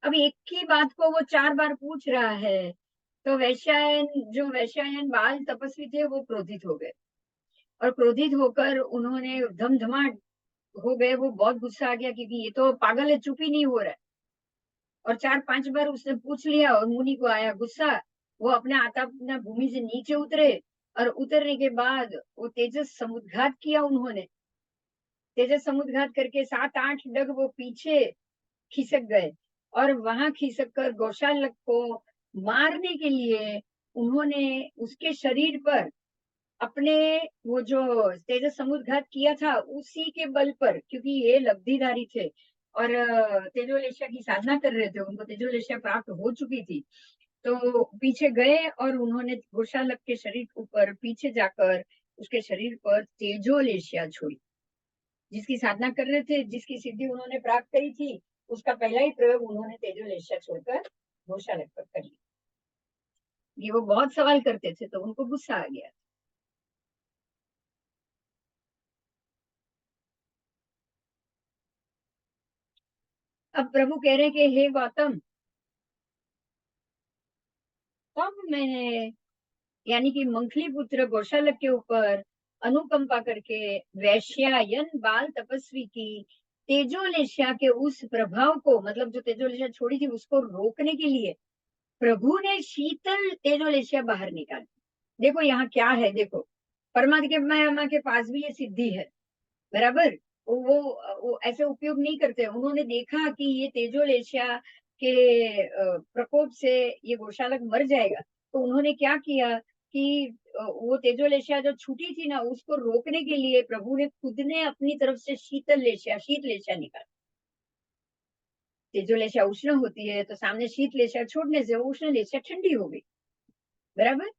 अब एक ही बात को वो 4 बार पूछ रहा है। तो वैश्यायन, जो वैश्यायन बाल तपस्वी थे, वो क्रोधित हो गए, और क्रोधित होकर उन्होंने धमधमाट हो गए, वो बहुत गुस्सा आ गया क्योंकि ये तो पागल है, चुप ही नहीं हो रहा है। और 4-5 बार उसने पूछ लिया और मुनि को आया गुस्सा। वो अपने आता अपना भूमि से नीचे उतरे, और उतरने के बाद वो तेजस समुद्घात किया उन्होंने। तेजस समुद्घात करके 7-8 डग वो पीछे खिसक गए, और वहां खिसक कर गौशालक को मारने के लिए उन्होंने उसके शरीर पर अपने, वो जो तेजस समुद्घात किया था उसी के बल पर, क्योंकि ये लब्धिधारी थे और तेजोलेशिया की साधना कर रहे थे, उनको तेजोलेशिया प्राप्त हो चुकी थी। तो पीछे गए और उन्होंने घोषालक के शरीर ऊपर पीछे जाकर उसके शरीर पर तेजोलेशिया छोड़ी। जिसकी साधना कर रहे थे, जिसकी सिद्धि उन्होंने प्राप्त करी थी, उसका पहला ही प्रयोग उन्होंने तेजोलेशिया छोड़कर घोषालक पर कर लिया। ये वो बहुत सवाल करते थे तो उनको गुस्सा आ गया। अब प्रभु कह रहे कि हे गौतम, तब मैंने, यानी कि मंथली पुत्र गौशालक के ऊपर अनुकंपा करके वैश्यायन बाल तपस्वी की तेजोलेशिया के उस प्रभाव को, मतलब जो तेजोलेशिया छोड़ी थी उसको रोकने के लिए प्रभु ने शीतल तेजोलेशिया बाहर निकाली। देखो यहाँ क्या है, देखो परमात्मा के पास भी ये सिद्धि है, बराबर। वो ऐसे उपयोग नहीं करते, उन्होंने देखा कि ये तेजोलेशिया के प्रकोप से ये गोशालक मर जाएगा, तो उन्होंने क्या किया कि वो तेजोलेशा जो छूटी थी ना, उसको रोकने के लिए प्रभु ने खुद ने अपनी तरफ से शीत लेशा निकाला। तेजोलेशा उष्ण होती है, तो सामने शीत लेशा छोड़ने से वो उष्ण लेशा ठंडी हो गई, बराबर।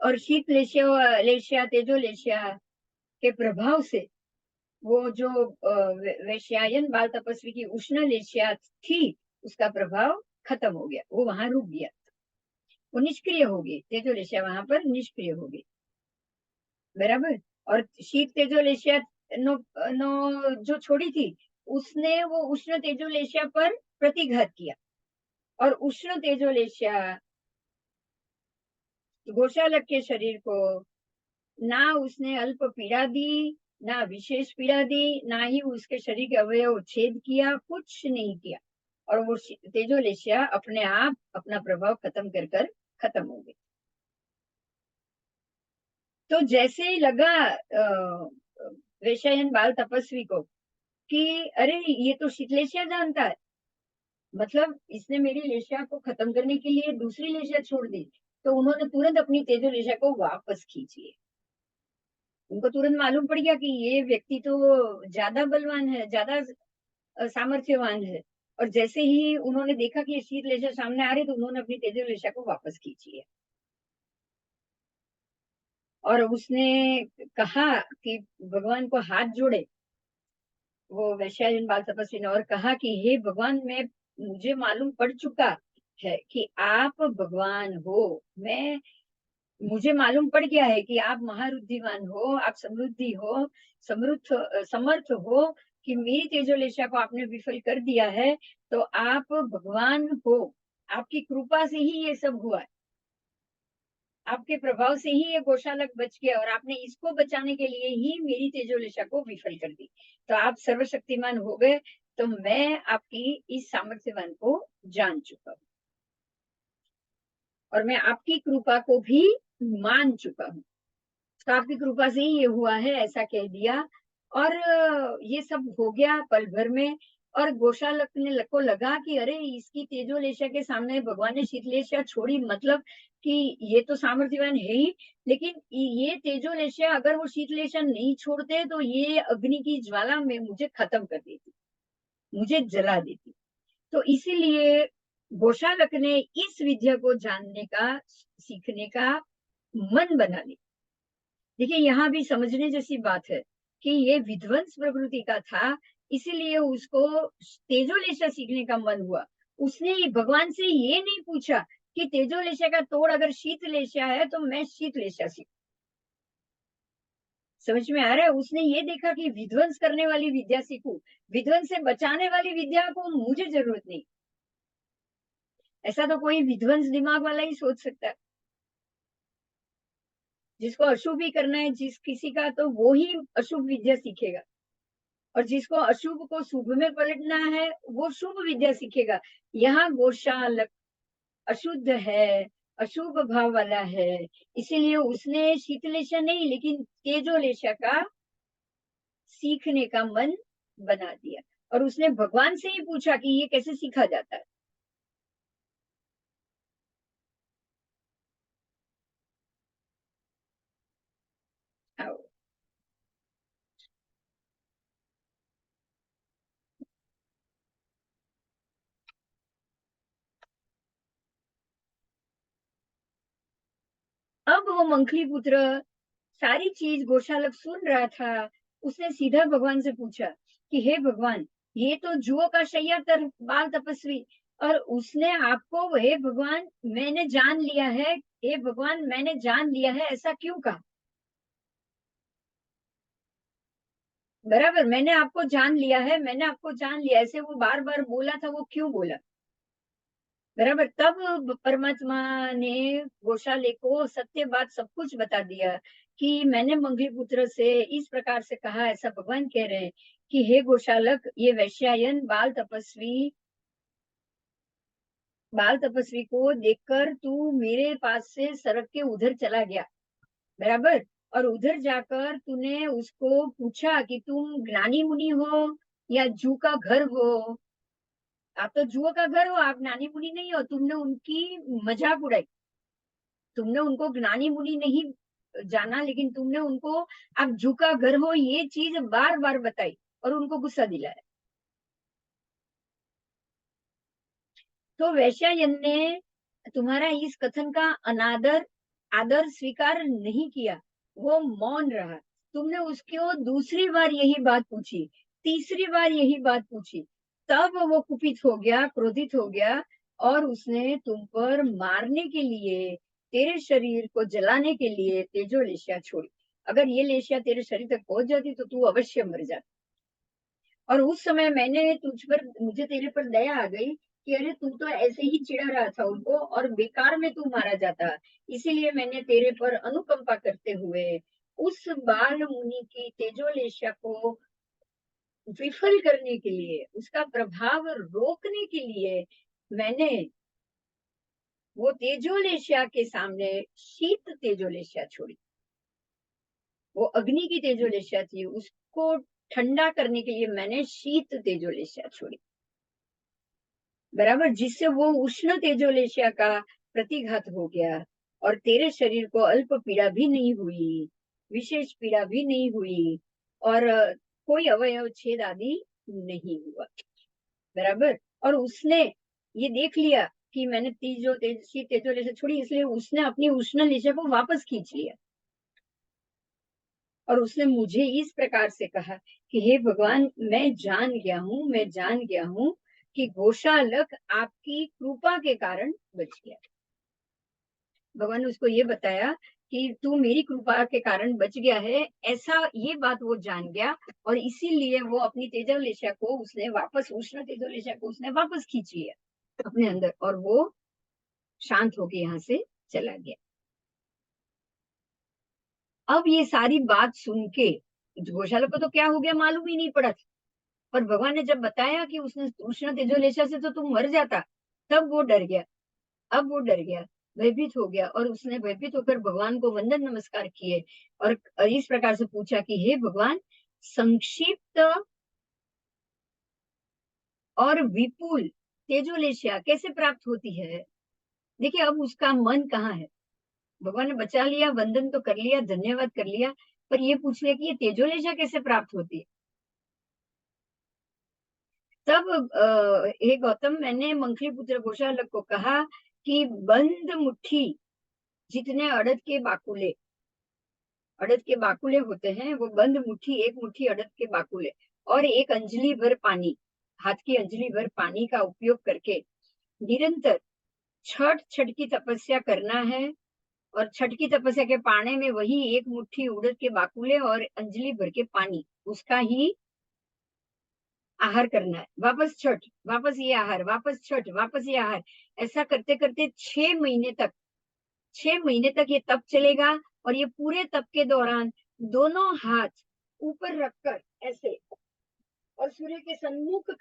और शीत लेशा लेशा तेजोलेशा के प्रभाव से वो जो वैश्यायन बाल तपस्वी की उष्ण लेशा थी, उसका प्रभाव खत्म हो गया, वो वहां रुक गया, वो निष्क्रिय हो गई, तेजोलेशा वहां पर निष्क्रिय हो गई, बराबर। और शीत तेजोलेशा नो, नो जो छोड़ी थी, उसने वो उष्ण तेजोलेशा पर प्रतिघात किया, और उष्ण तेजोलेशा गोशालक के शरीर को ना उसने अल्प पीड़ा दी, ना विशेष पीड़ा दी, ना ही उसके शरीर के अवयव छेद किया, कुछ नहीं किया। और वो तेजोलेशा अपने आप अपना प्रभाव खत्म कर खत्म हो गई। तो जैसे ही लगा वेश्यायन बाल तपस्वी को कि अरे ये तो शीतलेशा जानता है, मतलब इसने मेरी लेशा को खत्म करने के लिए दूसरी लेशा छोड़ दी, तो उन्होंने तुरंत अपनी तेजोलेशा को वापस खींची। उनको तुरंत मालूम पड़ गया कि ये व्यक्ति तो ज्यादा बलवान है, ज्यादा सामर्थ्यवान है। और जैसे ही उन्होंने देखा कि ये शीत लेशा सामने आ रही, तो उन्होंने अपनी तेजोलेशा को वापस खींची है। और उसने कहा कि भगवान को हाथ जोड़े, वो वैश्यायन बाल तपस्वी ने, और कहा कि हे भगवान, मैं मुझे मालूम पड़ चुका है कि आप भगवान हो। मैं मुझे मालूम पड़ गया है कि आप महारुद्धिवान हो, आप समृद्धि हो, समर्थ हो, कि मेरी तेजोलेशा को आपने विफल कर दिया है, तो आप भगवान हो। आपकी कृपा से ही ये सब हुआ है, आपके प्रभाव से ही ये गोशालक बच गया, और आपने इसको बचाने के लिए ही मेरी तेजोलेशा को विफल कर दी। तो आप सर्वशक्तिमान हो गए, तो मैं आपकी इस सामर्थ्यवान को जान चुका हूँ, और मैं आपकी कृपा को भी मान चुका हूँ। तो आपकी कृपा से ही ये हुआ है, ऐसा कह दिया। और ये सब हो गया पल भर में। और गोशालक ने को लगा कि अरे, इसकी तेजोलेशा के सामने भगवान ने शीतलेशा छोड़ी, मतलब कि ये तो सामर्थ्यवान है ही, लेकिन ये तेजोलेशा अगर वो शीतलेशा नहीं छोड़ते, तो ये अग्नि की ज्वाला में मुझे खत्म कर देती, मुझे जला देती। तो इसीलिए गोशालक ने इस विद्या को जानने का, सीखने का मन बना लिया। देखिए, यहाँ भी समझने जैसी बात है कि ये विध्वंस प्रकृति का था, इसीलिए उसको तेजोलेशा सीखने का मन हुआ। उसने भगवान से ये नहीं पूछा कि तेजोलेशा का तोड़ अगर शीतलेशा है, तो मैं शीतलेशा सीख। समझ में आ रहा है? उसने ये देखा कि विध्वंस करने वाली विद्या सीखूं, विध्वंस से बचाने वाली विद्या को मुझे जरूरत नहीं। ऐसा तो कोई विध्वंस दिमाग वाला ही सोच सकता है। जिसको अशुभ ही करना है जिस किसी का, तो वो ही अशुभ विद्या सीखेगा, और जिसको अशुभ को शुभ में पलटना है, वो शुभ विद्या सीखेगा। यहाँ गोशालक अशुद्ध है, अशुभ भाव वाला है, इसीलिए उसने शीतलेशा नहीं, लेकिन तेजोलेशा का सीखने का मन बना दिया। और उसने भगवान से ही पूछा कि ये कैसे सीखा जाता है। आओ। अब वो मंखली पुत्र सारी चीज गोशालक सुन रहा था। उसने सीधा भगवान से पूछा कि हे भगवान, ये तो जुओं का शैया तर बाल तपस्वी, और उसने आपको हे भगवान मैंने जान लिया है, हे भगवान मैंने जान लिया है, ऐसा क्यों कहा? बराबर, मैंने आपको जान लिया है, मैंने आपको जान लिया, ऐसे वो बार बार बोला था, वो क्यों बोला? बराबर। तब परमात्मा ने गोशाले को सत्य बात सब कुछ बता दिया कि मैंने मंगली पुत्र से इस प्रकार से कहा, ऐसा भगवान कह रहे हैं कि हे गोशालक, ये वैश्यायन बाल तपस्वी को देखकर तू मेरे पास से सड़क के उधर चला गया, बराबर। और उधर जाकर तूने उसको पूछा कि तुम ज्ञानी मुनि हो या जू का घर हो, आप तो जुओं का घर हो, आप ज्ञानी मुनि नहीं हो। तुमने उनकी मजाक उड़ाई, तुमने उनको ज्ञानी मुनि नहीं जाना, लेकिन तुमने उनको आप जू का घर हो ये चीज बार बार बताई और उनको गुस्सा दिलाया। तो वैश्यायन ने तुम्हारा इस कथन का अनादर आदर स्वीकार नहीं किया, वो मौन रहा। तुमने उसको दूसरी बार यही बात पूछी, तीसरी बार यही बात पूछी, तब वो कुपित हो गया, क्रोधित हो गया, और उसने तुम पर मारने के लिए, तेरे शरीर को जलाने के लिए तेजो लेशिया छोड़ी। अगर ये लेशिया तेरे शरीर तक पहुंच जाती तो तू अवश्य मर जाती। और उस समय मैंने तुझ पर, मुझे तेरे पर दया आ गई कि अरे तू तो ऐसे ही चिढ़ा रहा था उनको और बेकार में तू मारा जाता, इसीलिए मैंने तेरे पर अनुकंपा करते हुए उस बाल मुनि की तेजोलेशा को विफल करने के लिए, उसका प्रभाव रोकने के लिए, मैंने वो तेजोलेशा के सामने शीत तेजोलेशा छोड़ी। वो अग्नि की तेजोलेशा थी, उसको ठंडा करने के लिए मैंने शीत तेजोलेशा छोड़ी, बराबर, जिससे वो उष्ण तेजोलेशिया का प्रतिघात हो गया और तेरे शरीर को अल्प पीड़ा भी नहीं हुई, विशेष पीड़ा भी नहीं हुई, और कोई अवयव छेद आदि नहीं हुआ, बराबर। और उसने ये देख लिया कि मैंने तेजोलेशा छोड़ी, इसलिए उसने अपनी उष्ण लेशा को वापस खींच लिया। और उसने मुझे इस प्रकार से कहा कि हे भगवान, मैं जान गया हूँ, मैं जान गया हूँ कि गोशालक आपकी कृपा के कारण बच गया। भगवान ने उसको ये बताया कि तू मेरी कृपा के कारण बच गया है, ऐसा ये बात वो जान गया, और इसीलिए वो अपनी तेजोलेशा को उसने वापस, उष्ण तेजोलेशा को उसने वापस खींच लिया अपने अंदर, और वो शांत होके यहाँ से चला गया। अब ये सारी बात सुन के गौशाला को तो क्या हो गया मालूम ही नहीं पड़ा था, पर भगवान ने जब बताया कि उसने उष्ण तेजोलेशा से तो तुम मर जाता, तब वो डर गया। अब वो डर गया, भयभीत हो गया, और उसने भयभीत होकर भगवान को वंदन नमस्कार किए, और इस प्रकार से पूछा कि हे भगवान, संक्षिप्त और विपुल तेजोलेशा कैसे प्राप्त होती है। देखिए अब उसका मन कहाँ है। भगवान ने बचा लिया, वंदन तो कर लिया, धन्यवाद कर लिया, पर ये पूछ लिया कि ये तेजोलेशा कैसे प्राप्त होती है। तब हे गौतम, मैंने मंखली पुत्र गोशालक को कहा कि बंद मुट्ठी जितने अड़द के बाकुले होते हैं, वो बंद मुट्ठी, एक मुट्ठी अड़द के बाकुले और एक अंजलि भर पानी, हाथ की अंजलि भर पानी का उपयोग करके निरंतर छठ छठ की तपस्या करना है। और छठ की तपस्या के पाने में वही एक मुट्ठी उड़द के बाकुले और अंजलि भर के पानी, उसका ही आहार करना है। वापस छठ, वापस ये आहार, वापस छठ, वापस ये आहार, ऐसा करते करते 6 महीने तक, 6 महीने तक ये तप चलेगा। और ये पूरे तप के दौरान दोनों हाथ ऊपर रखकर ऐसे, और सूर्य के सन्मुख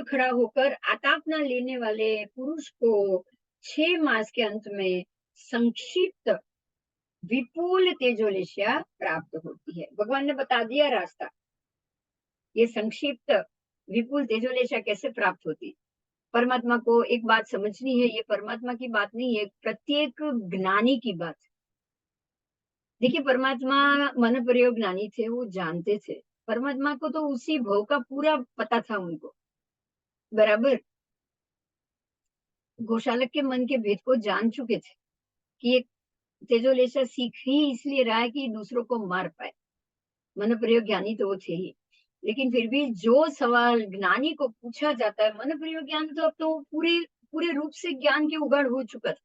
खड़ा होकर आतापना लेने वाले पुरुष को 6 मास के अंत में संक्षिप्त विपुल तेजोलेशिया प्राप्त होती है। भगवान ने बता दिया रास्ता, ये संक्षिप्त विपुल तेजोलेशिया कैसे प्राप्त होती है। परमात्मा को एक बात समझनी है, ये परमात्मा की बात नहीं है, प्रत्येक ज्ञानी की बात। देखिए परमात्मा मन प्रयोग ज्ञानी थे, वो जानते थे, परमात्मा को तो उसी भव का पूरा पता था उनको, बराबर। गोशालक के मन के भेद को जान चुके थे कि ये तेजोलेशा सीख ही इसलिए रहा है कि दूसरों को मार पाए। मन प्रयोग ज्ञानी तो वो थे ही, लेकिन फिर भी जो सवाल ज्ञानी को पूछा जाता है, मन प्रयोग ज्ञान तो अब तो पूरे पूरे रूप से ज्ञान के उगाड़ हो चुका था।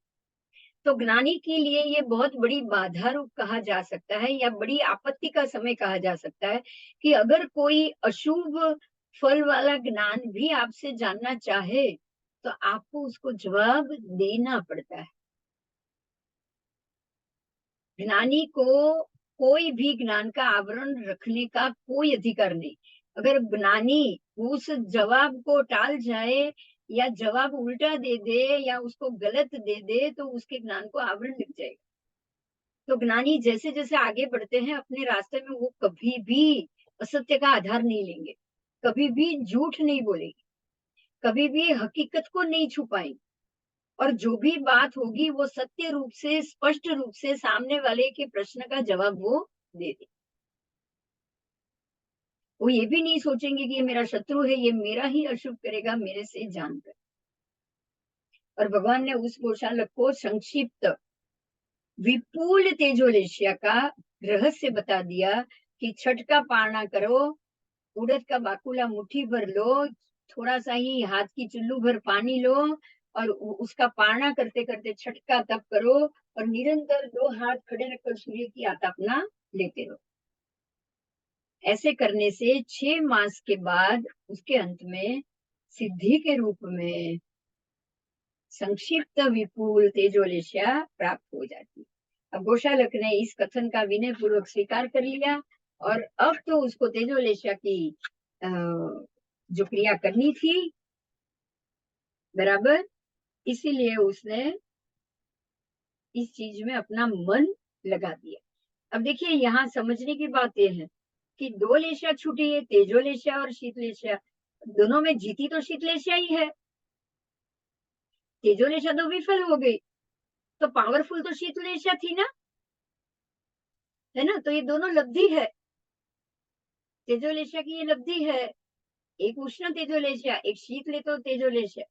तो ज्ञानी के लिए ये बहुत बड़ी बाधा रूप कहा जा सकता है, या बड़ी आपत्ति का समय कहा जा सकता है, कि अगर कोई अशुभ फल वाला ज्ञान भी आपसे जानना चाहे तो आपको उसको जवाब देना पड़ता है। ज्ञानी को कोई भी ज्ञान का आवरण रखने का कोई अधिकार नहीं। अगर ज्ञानी उस जवाब को टाल जाए, या जवाब उल्टा दे दे, या उसको गलत दे दे, तो उसके ज्ञान को आवरण लग जाएगा। तो ज्ञानी जैसे जैसे आगे बढ़ते हैं अपने रास्ते में, वो कभी भी असत्य का आधार नहीं लेंगे। कभी भी झूठ नहीं बोलेगी, कभी भी हकीकत को नहीं छुपाएंगी, और जो भी बात होगी वो सत्य रूप से, स्पष्ट रूप से सामने वाले के प्रश्न का जवाब वो दे दे। वो ये भी नहीं सोचेंगे कि ये मेरा शत्रु है, ये मेरा ही अशुभ करेगा मेरे से जानकर। और भगवान ने उस गौशालक को संक्षिप्त विपुल तेजोलेशिया का रहस्य बता दिया कि छठ का पारणा करो, उड़द का बाकुला मुट्ठी भर लो, थोड़ा सा ही हाथ की चुल्लू भर पानी लो, और उसका पारणा करते करते छठ का तप करो, और निरंतर 2 हाथ खड़े रखकर सूर्य की आतापना लेते रहो। ऐसे करने से 6 मास के बाद उसके अंत में सिद्धि के रूप में संक्षिप्त विपुल तेजोलेशिया प्राप्त हो जाती। अब गोशालक ने इस कथन का विनय पूर्वक स्वीकार कर लिया, और अब तो उसको तेजोलेशिया की जो क्रिया करनी थी बराबर, इसीलिए उसने इस चीज में अपना मन लगा दिया। अब देखिए यहाँ समझने की बात यह है कि 2 लेशिया छूटी है, तेजोलेशिया और शीतलेशिया। दोनों में जीती तो शीतलेशिया ही है, तेजोलेशिया तो विफल हो गई, तो पावरफुल तो शीतलेशिया थी ना, है ना। तो ये दोनों लब्धि है, तेजोलेशिया की ये लब्धि है। एक उष्ण तेजोलेशिया, एक शीत ले तो तेजोलेशिया,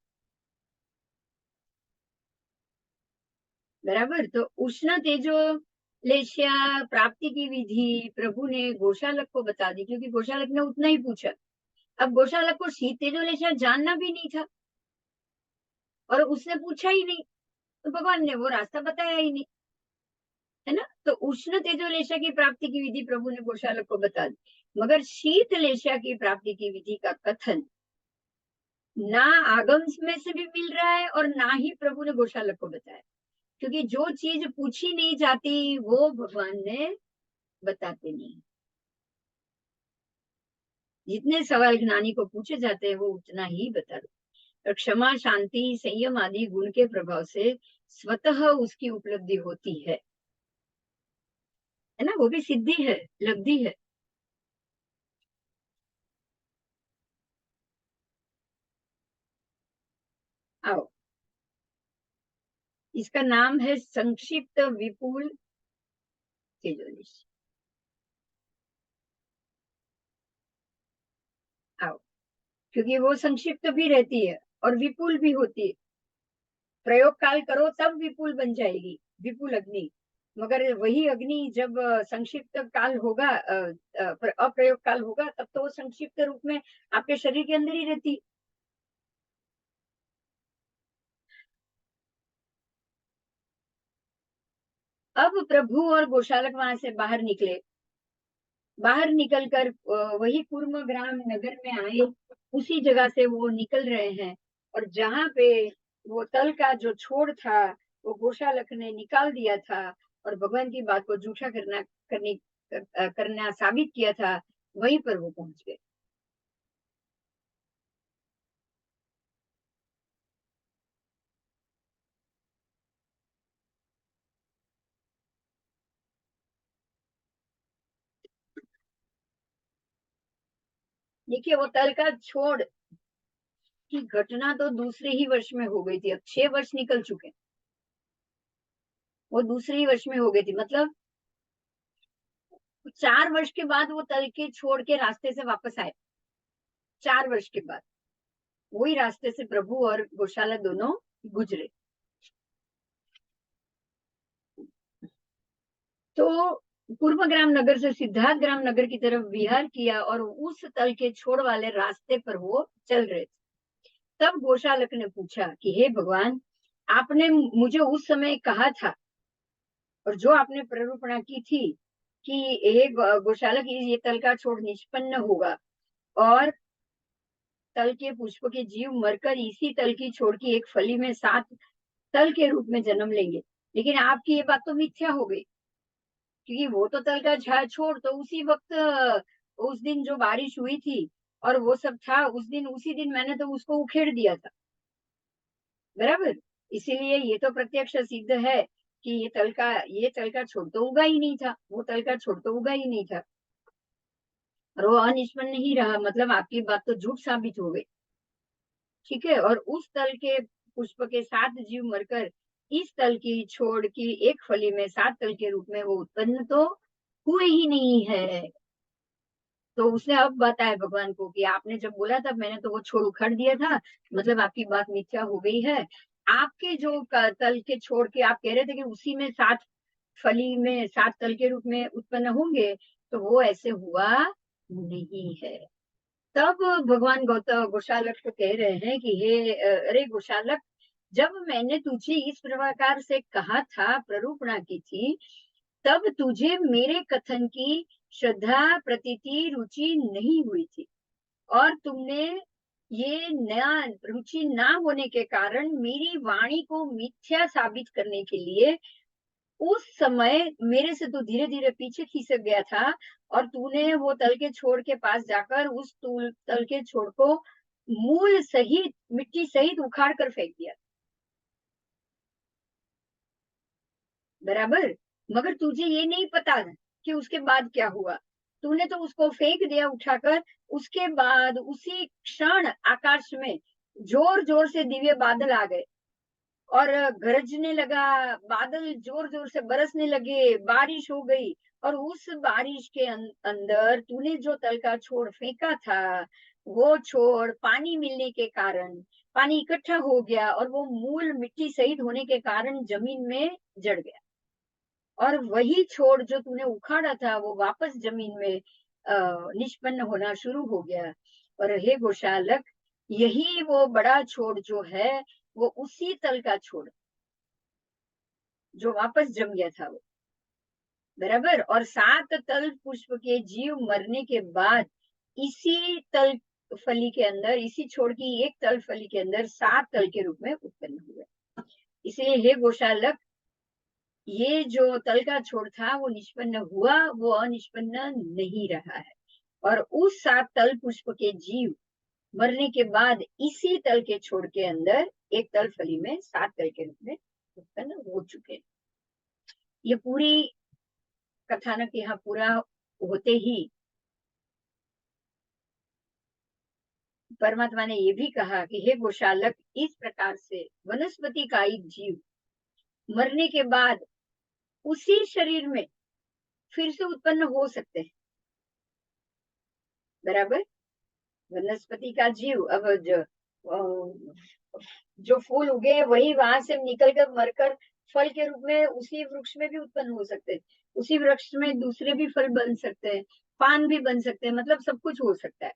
बराबर। तो उष्ण तेजोलेशिया प्राप्ति की विधि प्रभु ने गोशालक को बता दी, क्योंकि गोशालक ने उतना ही पूछा। अब गोशालक को शीत तेजोलेशिया जानना भी नहीं था, और उसने पूछा ही नहीं, तो भगवान ने वो रास्ता बताया ही नहीं, है ना। तो उष्ण तेजोलेशिया की प्राप्ति की विधि प्रभु ने गोशालक को बता दी, मगर शीत लेशिया की प्राप्ति की विधि का कथन ना आगम में से भी मिल रहा है, और ना ही प्रभु ने गोशालक को बताया, क्योंकि जो चीज पूछी नहीं जाती वो भगवान ने बताते नहीं। जितने सवाल ज्ञानी को पूछे जाते हैं वो उतना ही बता दो। और क्षमा, शांति, संयम आदि गुण के प्रभाव से स्वतः उसकी उपलब्धि होती है ना। वो भी सिद्धि है, लब्धि है। आओ, इसका नाम है संक्षिप्त विपुल तेजोलिश। आओ, क्योंकि वो संक्षिप्त भी रहती है और विपुल भी होती है। प्रयोग काल करो तब विपुल बन जाएगी, विपुल अग्नि। मगर वही अग्नि जब संक्षिप्त काल होगा, अप्रयोग काल होगा, तब तो वो संक्षिप्त रूप में आपके शरीर के अंदर ही रहती। अब प्रभु और गोशालक वहां से बाहर निकले। बाहर निकलकर वही कूर्म ग्राम नगर में आए। उसी जगह से वो निकल रहे हैं, और जहां पे वो तल का जो छोड़ था वो गोशालक ने निकाल दिया था, और भगवान की बात को झूठा करना साबित किया था, वहीं पर वो पहुंच गए। देखिए, वो तल का छोड़ की घटना तो दूसरे ही वर्ष में हो गई थी। अब 6 वर्ष निकल चुके, वो दूसरे ही वर्ष में हो गई थी, मतलब 4 वर्ष के बाद वो तल के छोड़ के रास्ते से वापस आए। 4 वर्ष के बाद वही रास्ते से प्रभु और गौशाला दोनों गुजरे। तो पूर्वग्राम नगर से सिद्धार्थ ग्राम नगर की तरफ विहार किया, और उस तल के छोड़ वाले रास्ते पर वो चल रहे थे। तब गौशालक ने पूछा कि हे भगवान, आपने मुझे उस समय कहा था, और जो आपने प्ररूपणा की थी कि हे गौशालक, ये तल का छोड़ निष्पन्न होगा, और तल के पुष्प के जीव मरकर इसी तल की छोड़ की एक फली में 7 तल के रूप में जन्म लेंगे। लेकिन आपकी ये बात तो मिथ्या हो गई, क्योंकि वो तो तल का छोड़ तो उसी वक्त, उस दिन जो बारिश हुई थी और वो सब था, उस दिन उसी दिन मैंने तो उसको उखेड़ दिया था, बराबर। इसीलिए ये तो प्रत्यक्ष सिद्ध है कि ये तल का छोड़ तो उगा ही नहीं था, वो तल का छोड़ तो उगा ही नहीं था। और वो अनिष्पन्न नहीं रहा, मतलब आपकी बात तो झूठ साबित हो गई। ठीक है, और उस तल के पुष्प के 7 जीव मरकर इस तल की छोड़ की एक फली में 7 तल के रूप में वो उत्पन्न तो हुए ही नहीं है। तो उसने अब बताया भगवान को कि आपने जब बोला था मैंने तो वो छोड़ उखाड़ दिया था, मतलब आपकी बात मिथ्या हो गई है। आपके जो तल के छोड़ के आप कह रहे थे कि उसी में 7 फली में 7 तल के रूप में उत्पन्न होंगे, तो वो ऐसे हुआ नहीं है। तब भगवान गौतम गोशालक को कह रहे हैं कि हे अरे गोशालक, जब मैंने तुझे इस प्रकार से कहा था, प्ररूपणा की थी, तब तुझे मेरे कथन की श्रद्धा प्रतीति रुचि नहीं हुई थी, और तुमने ये न रुचि ना होने के कारण मेरी वाणी को मिथ्या साबित करने के लिए उस समय मेरे से तो धीरे धीरे पीछे खिसक गया था, और तूने वो तल के छोड़ के पास जाकर उस तल के छोड़ को मूल सहित मिट्टी सहित उखाड़ कर फेंक दिया। बराबर। मगर तुझे ये नहीं पता कि उसके बाद क्या हुआ। तूने तो उसको फेंक दिया उठाकर, उसके बाद उसी क्षण आकाश में जोर जोर से दिव्य बादल आ गए और गरजने लगा, बादल जोर जोर से बरसने लगे, बारिश हो गई। और उस बारिश के अंदर तूने जो तल का छोड़ फेंका था, वो छोड़ पानी मिलने के कारण पानी इकट्ठा हो गया, और वो मूल मिट्टी सहित होने के कारण जमीन में जड़ गया। और वही छोड़ जो तूने उखाड़ा था वो वापस जमीन में निष्पन्न होना शुरू हो गया। और हे गोशालक, यही वो बड़ा छोड़ जो है, वो उसी तल का छोड़ जो वापस जम गया था वो। बराबर। और 7 तल पुष्प के जीव मरने के बाद इसी तल फली के अंदर, इसी छोड़ की एक तल फली के अंदर 7 तल के रूप में उत्पन्न हुए। इसलिए हे गोशालक, ये जो तल का छोड़ था वो निष्पन्न हुआ, वो अनिष्पन्न नहीं रहा है। और उस 7 तल पुष्प के जीव मरने के बाद इसी तल के छोड़ के अंदर एक तल फली में 7 तल के रूप में उत्पन्न हो चुके। ये पूरी कथानक यहाँ पूरा होते ही परमात्मा ने ये भी कहा कि हे गोशालक, इस प्रकार से वनस्पति का एक जीव मरने के बाद उसी शरीर में फिर से उत्पन्न हो सकते हैं। बराबर। वनस्पति का जीव अब जो फूल उगे वही वहां से निकलकर मरकर फल के रूप में उसी वृक्ष में भी उत्पन्न हो सकते हैं, उसी वृक्ष में दूसरे भी फल बन सकते हैं, पान भी बन सकते हैं, मतलब सब कुछ हो सकता है।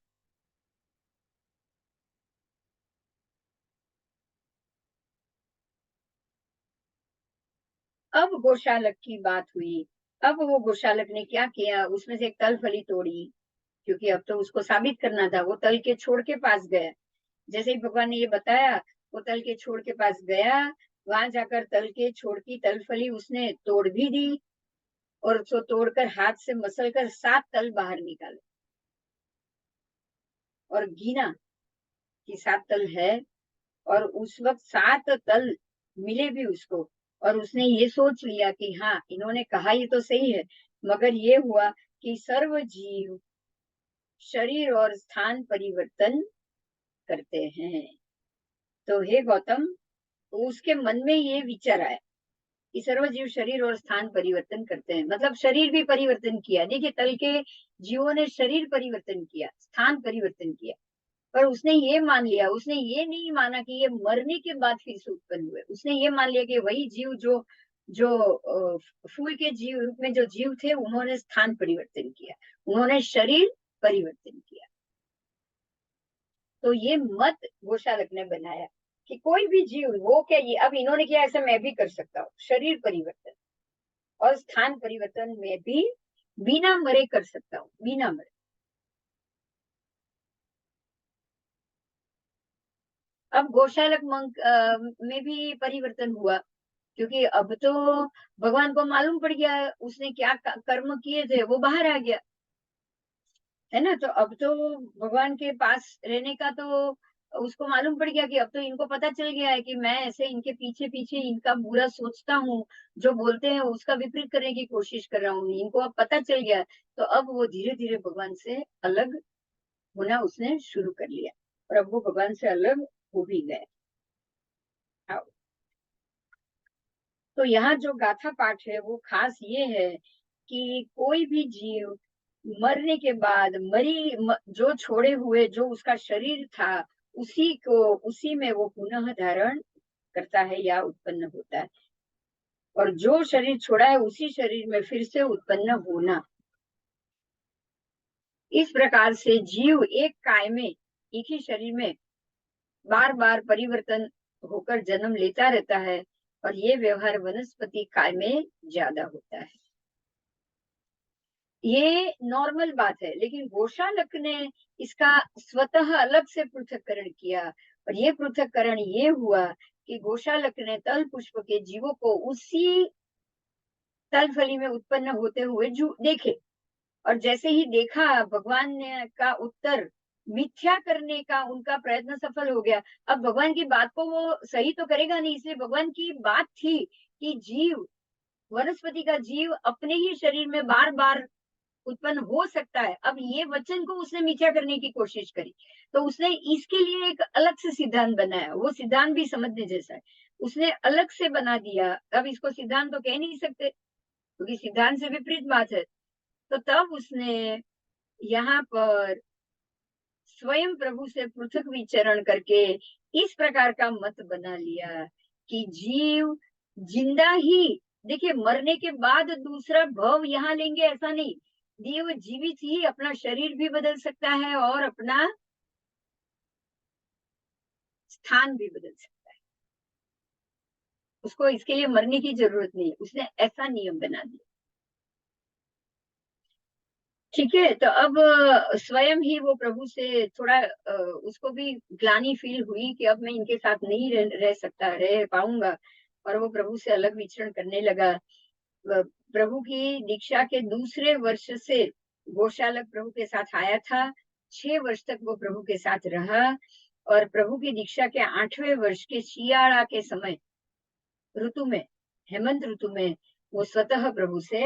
अब गोशालक की बात हुई। अब वो गोशालक ने क्या किया, उसमें से एक तल फली तोड़ी, क्योंकि अब तो उसको साबित करना था। वो तल के छोड़ के पास गया, जैसे ही भगवान ने ये बताया, वो तल के छोड़ के पास गया। वहां जाकर तल के छोड़ की तल फली उसने तोड़ भी दी, और उसको तोड़कर हाथ से मसल कर 7 तल बाहर निकाले, और गिना कि 7 तल है। और उस वक्त 7 तल मिले भी उसको, और उसने ये सोच लिया कि हाँ, इन्होंने कहा ये तो सही है, मगर ये हुआ कि सर्व जीव शरीर और स्थान परिवर्तन करते हैं। तो हे गौतम, उसके मन में ये विचार आया कि सर्व जीव शरीर और स्थान परिवर्तन करते हैं, मतलब शरीर भी परिवर्तन किया। देखिए, तल के जीवों ने शरीर परिवर्तन किया, स्थान परिवर्तन किया, पर उसने ये मान लिया, उसने ये नहीं माना कि ये मरने के बाद फिर से उत्पन्न हुए। उसने ये मान लिया कि वही जीव जो जो फूल के जीव रूप में जो जीव थे, उन्होंने स्थान परिवर्तन किया, उन्होंने शरीर परिवर्तन किया। तो ये मत गोशालक ने बनाया कि कोई भी जीव वो क्या, ये अब इन्होंने किया ऐसा मैं भी कर सकता हूँ। शरीर परिवर्तन और स्थान परिवर्तन में भी बिना मरे कर सकता हूँ, बिना मरे। अब गोशालक मंक में भी परिवर्तन हुआ, क्योंकि अब तो भगवान को मालूम पड़ गया उसने क्या कर्म किए थे, वो बाहर आ गया, है ना। तो अब तो भगवान के पास रहने का तो उसको मालूम पड़ गया कि अब तो इनको पता चल गया है कि मैं ऐसे इनके पीछे पीछे इनका बुरा सोचता हूँ, जो बोलते हैं उसका विपरीत करने की कोशिश कर रहा हूँ, इनको अब पता चल गया। तो अब वो धीरे धीरे भगवान से अलग होना उसने शुरू कर लिया, और अब वो भगवान से अलग हो भी गए। तो यहाँ जो गाथा पाठ है वो खास ये है कि कोई भी जीव मरने के बाद जो छोड़े हुए जो उसका शरीर था, उसी में वो पुनः धारण करता है या उत्पन्न होता है, और जो शरीर छोड़ा है उसी शरीर में फिर से उत्पन्न होना। इस प्रकार से जीव एक काय में एक ही शरीर में बार बार परिवर्तन होकर जन्म लेता रहता है, और ये व्यवहार वनस्पति काय में ज्यादा होता है। ये नॉर्मल बात है, लेकिन गोशालक ने इसका स्वतः अलग से पृथक्करण किया, और ये पृथक्करण ये हुआ कि गोशालक ने तल पुष्प के जीवों को उसी तलफली में उत्पन्न होते हुए देखे, और जैसे ही देखा भगवान ने का उत्तर मिथ्या करने का उनका प्रयत्न सफल हो गया। अब भगवान की बात को वो सही तो करेगा नहीं, इसलिए भगवान की बात थी कि जीव, वनस्पति का जीव अपने ही शरीर में बार बार उत्पन्न हो सकता है। अब ये वचन को उसने मिथ्या करने की कोशिश करी, तो उसने इसके लिए एक अलग से सिद्धांत बनाया। वो सिद्धांत भी समझने जैसा है, उसने अलग से बना दिया। अब इसको सिद्धांत तो कह नहीं सकते, क्योंकि सिद्धांत से विपरीत बात है। तो तब उसने यहाँ पर स्वयं प्रभु से पृथक विचरण करके इस प्रकार का मत बना लिया कि जीव जिंदा ही, देखिए मरने के बाद दूसरा भव यहाँ लेंगे ऐसा नहीं, जीव जीवित ही अपना शरीर भी बदल सकता है और अपना स्थान भी बदल सकता है। उसको इसके लिए मरने की जरूरत नहीं, उसने ऐसा नियम बना दिया। ठीक है, तो अब स्वयं ही वो प्रभु से थोड़ा उसको भी ग्लानि फील हुई कि अब मैं इनके साथ नहीं रह सकता, रह पाऊंगा, और वो प्रभु से अलग विचरण करने लगा। प्रभु की दीक्षा के दूसरे वर्ष से गोशालक प्रभु के साथ आया था। 6 वर्ष तक वो प्रभु के साथ रहा, और प्रभु की दीक्षा के 8वें वर्ष के शियाड़ा के समय ऋतु में, हेमंत ऋतु में, वो स्वतः प्रभु से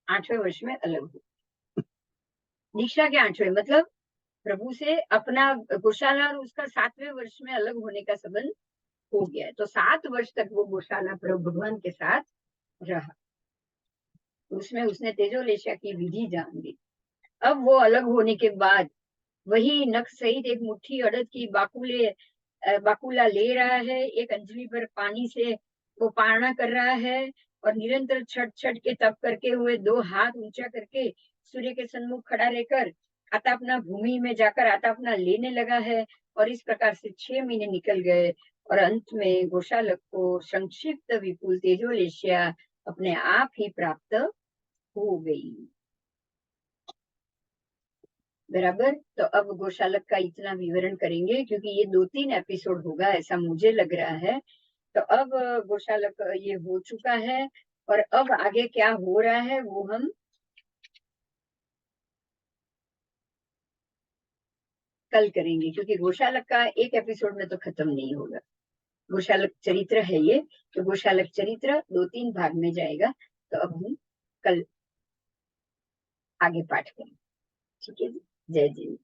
8वें वर्ष में अलग हुआ। दीक्षा के 8वें मतलब प्रभु से अपना गोशाला और उसका 7वें वर्ष में अलग होने का संबंध हो गया है। तो 7 वर्ष तक वो गोशाला प्रभु भगवान के साथ रहा, उसमें उसने तेजोलेशा की विधि जान ली। अब वो अलग होने के बाद वही नख सहित एक मुट्ठी अड़द की बाकुला ले रहा है, एक अंजलि पर पानी से वो पारणा कर रहा है, और निरंतर छट छट के तप करके हुए 2 हाथ ऊंचा करके सूर्य के सन्मुख खड़ा रहकर आता अपना भूमि में जाकर आता अपना लेने लगा है। और इस प्रकार से 6 महीने निकल गए, और अंत में गोशालक को संक्षिप्त विपुल तेजोलेशा अपने आप ही प्राप्त हो गई। बराबर। तो अब गोशालक का इतना विवरण करेंगे क्योंकि ये 2-3 एपिसोड होगा ऐसा मुझे लग रहा है। तो अब गोशालक ये हो चुका है, और अब आगे क्या हो रहा है वो हम कल करेंगे, क्योंकि गोशालक का एक एपिसोड में तो खत्म नहीं होगा। गोशालक चरित्र है ये, तो गोशालक चरित्र 2-3 भाग में जाएगा। तो अब हम कल आगे पाठ करेंगे। ठीक है जी, जय जी।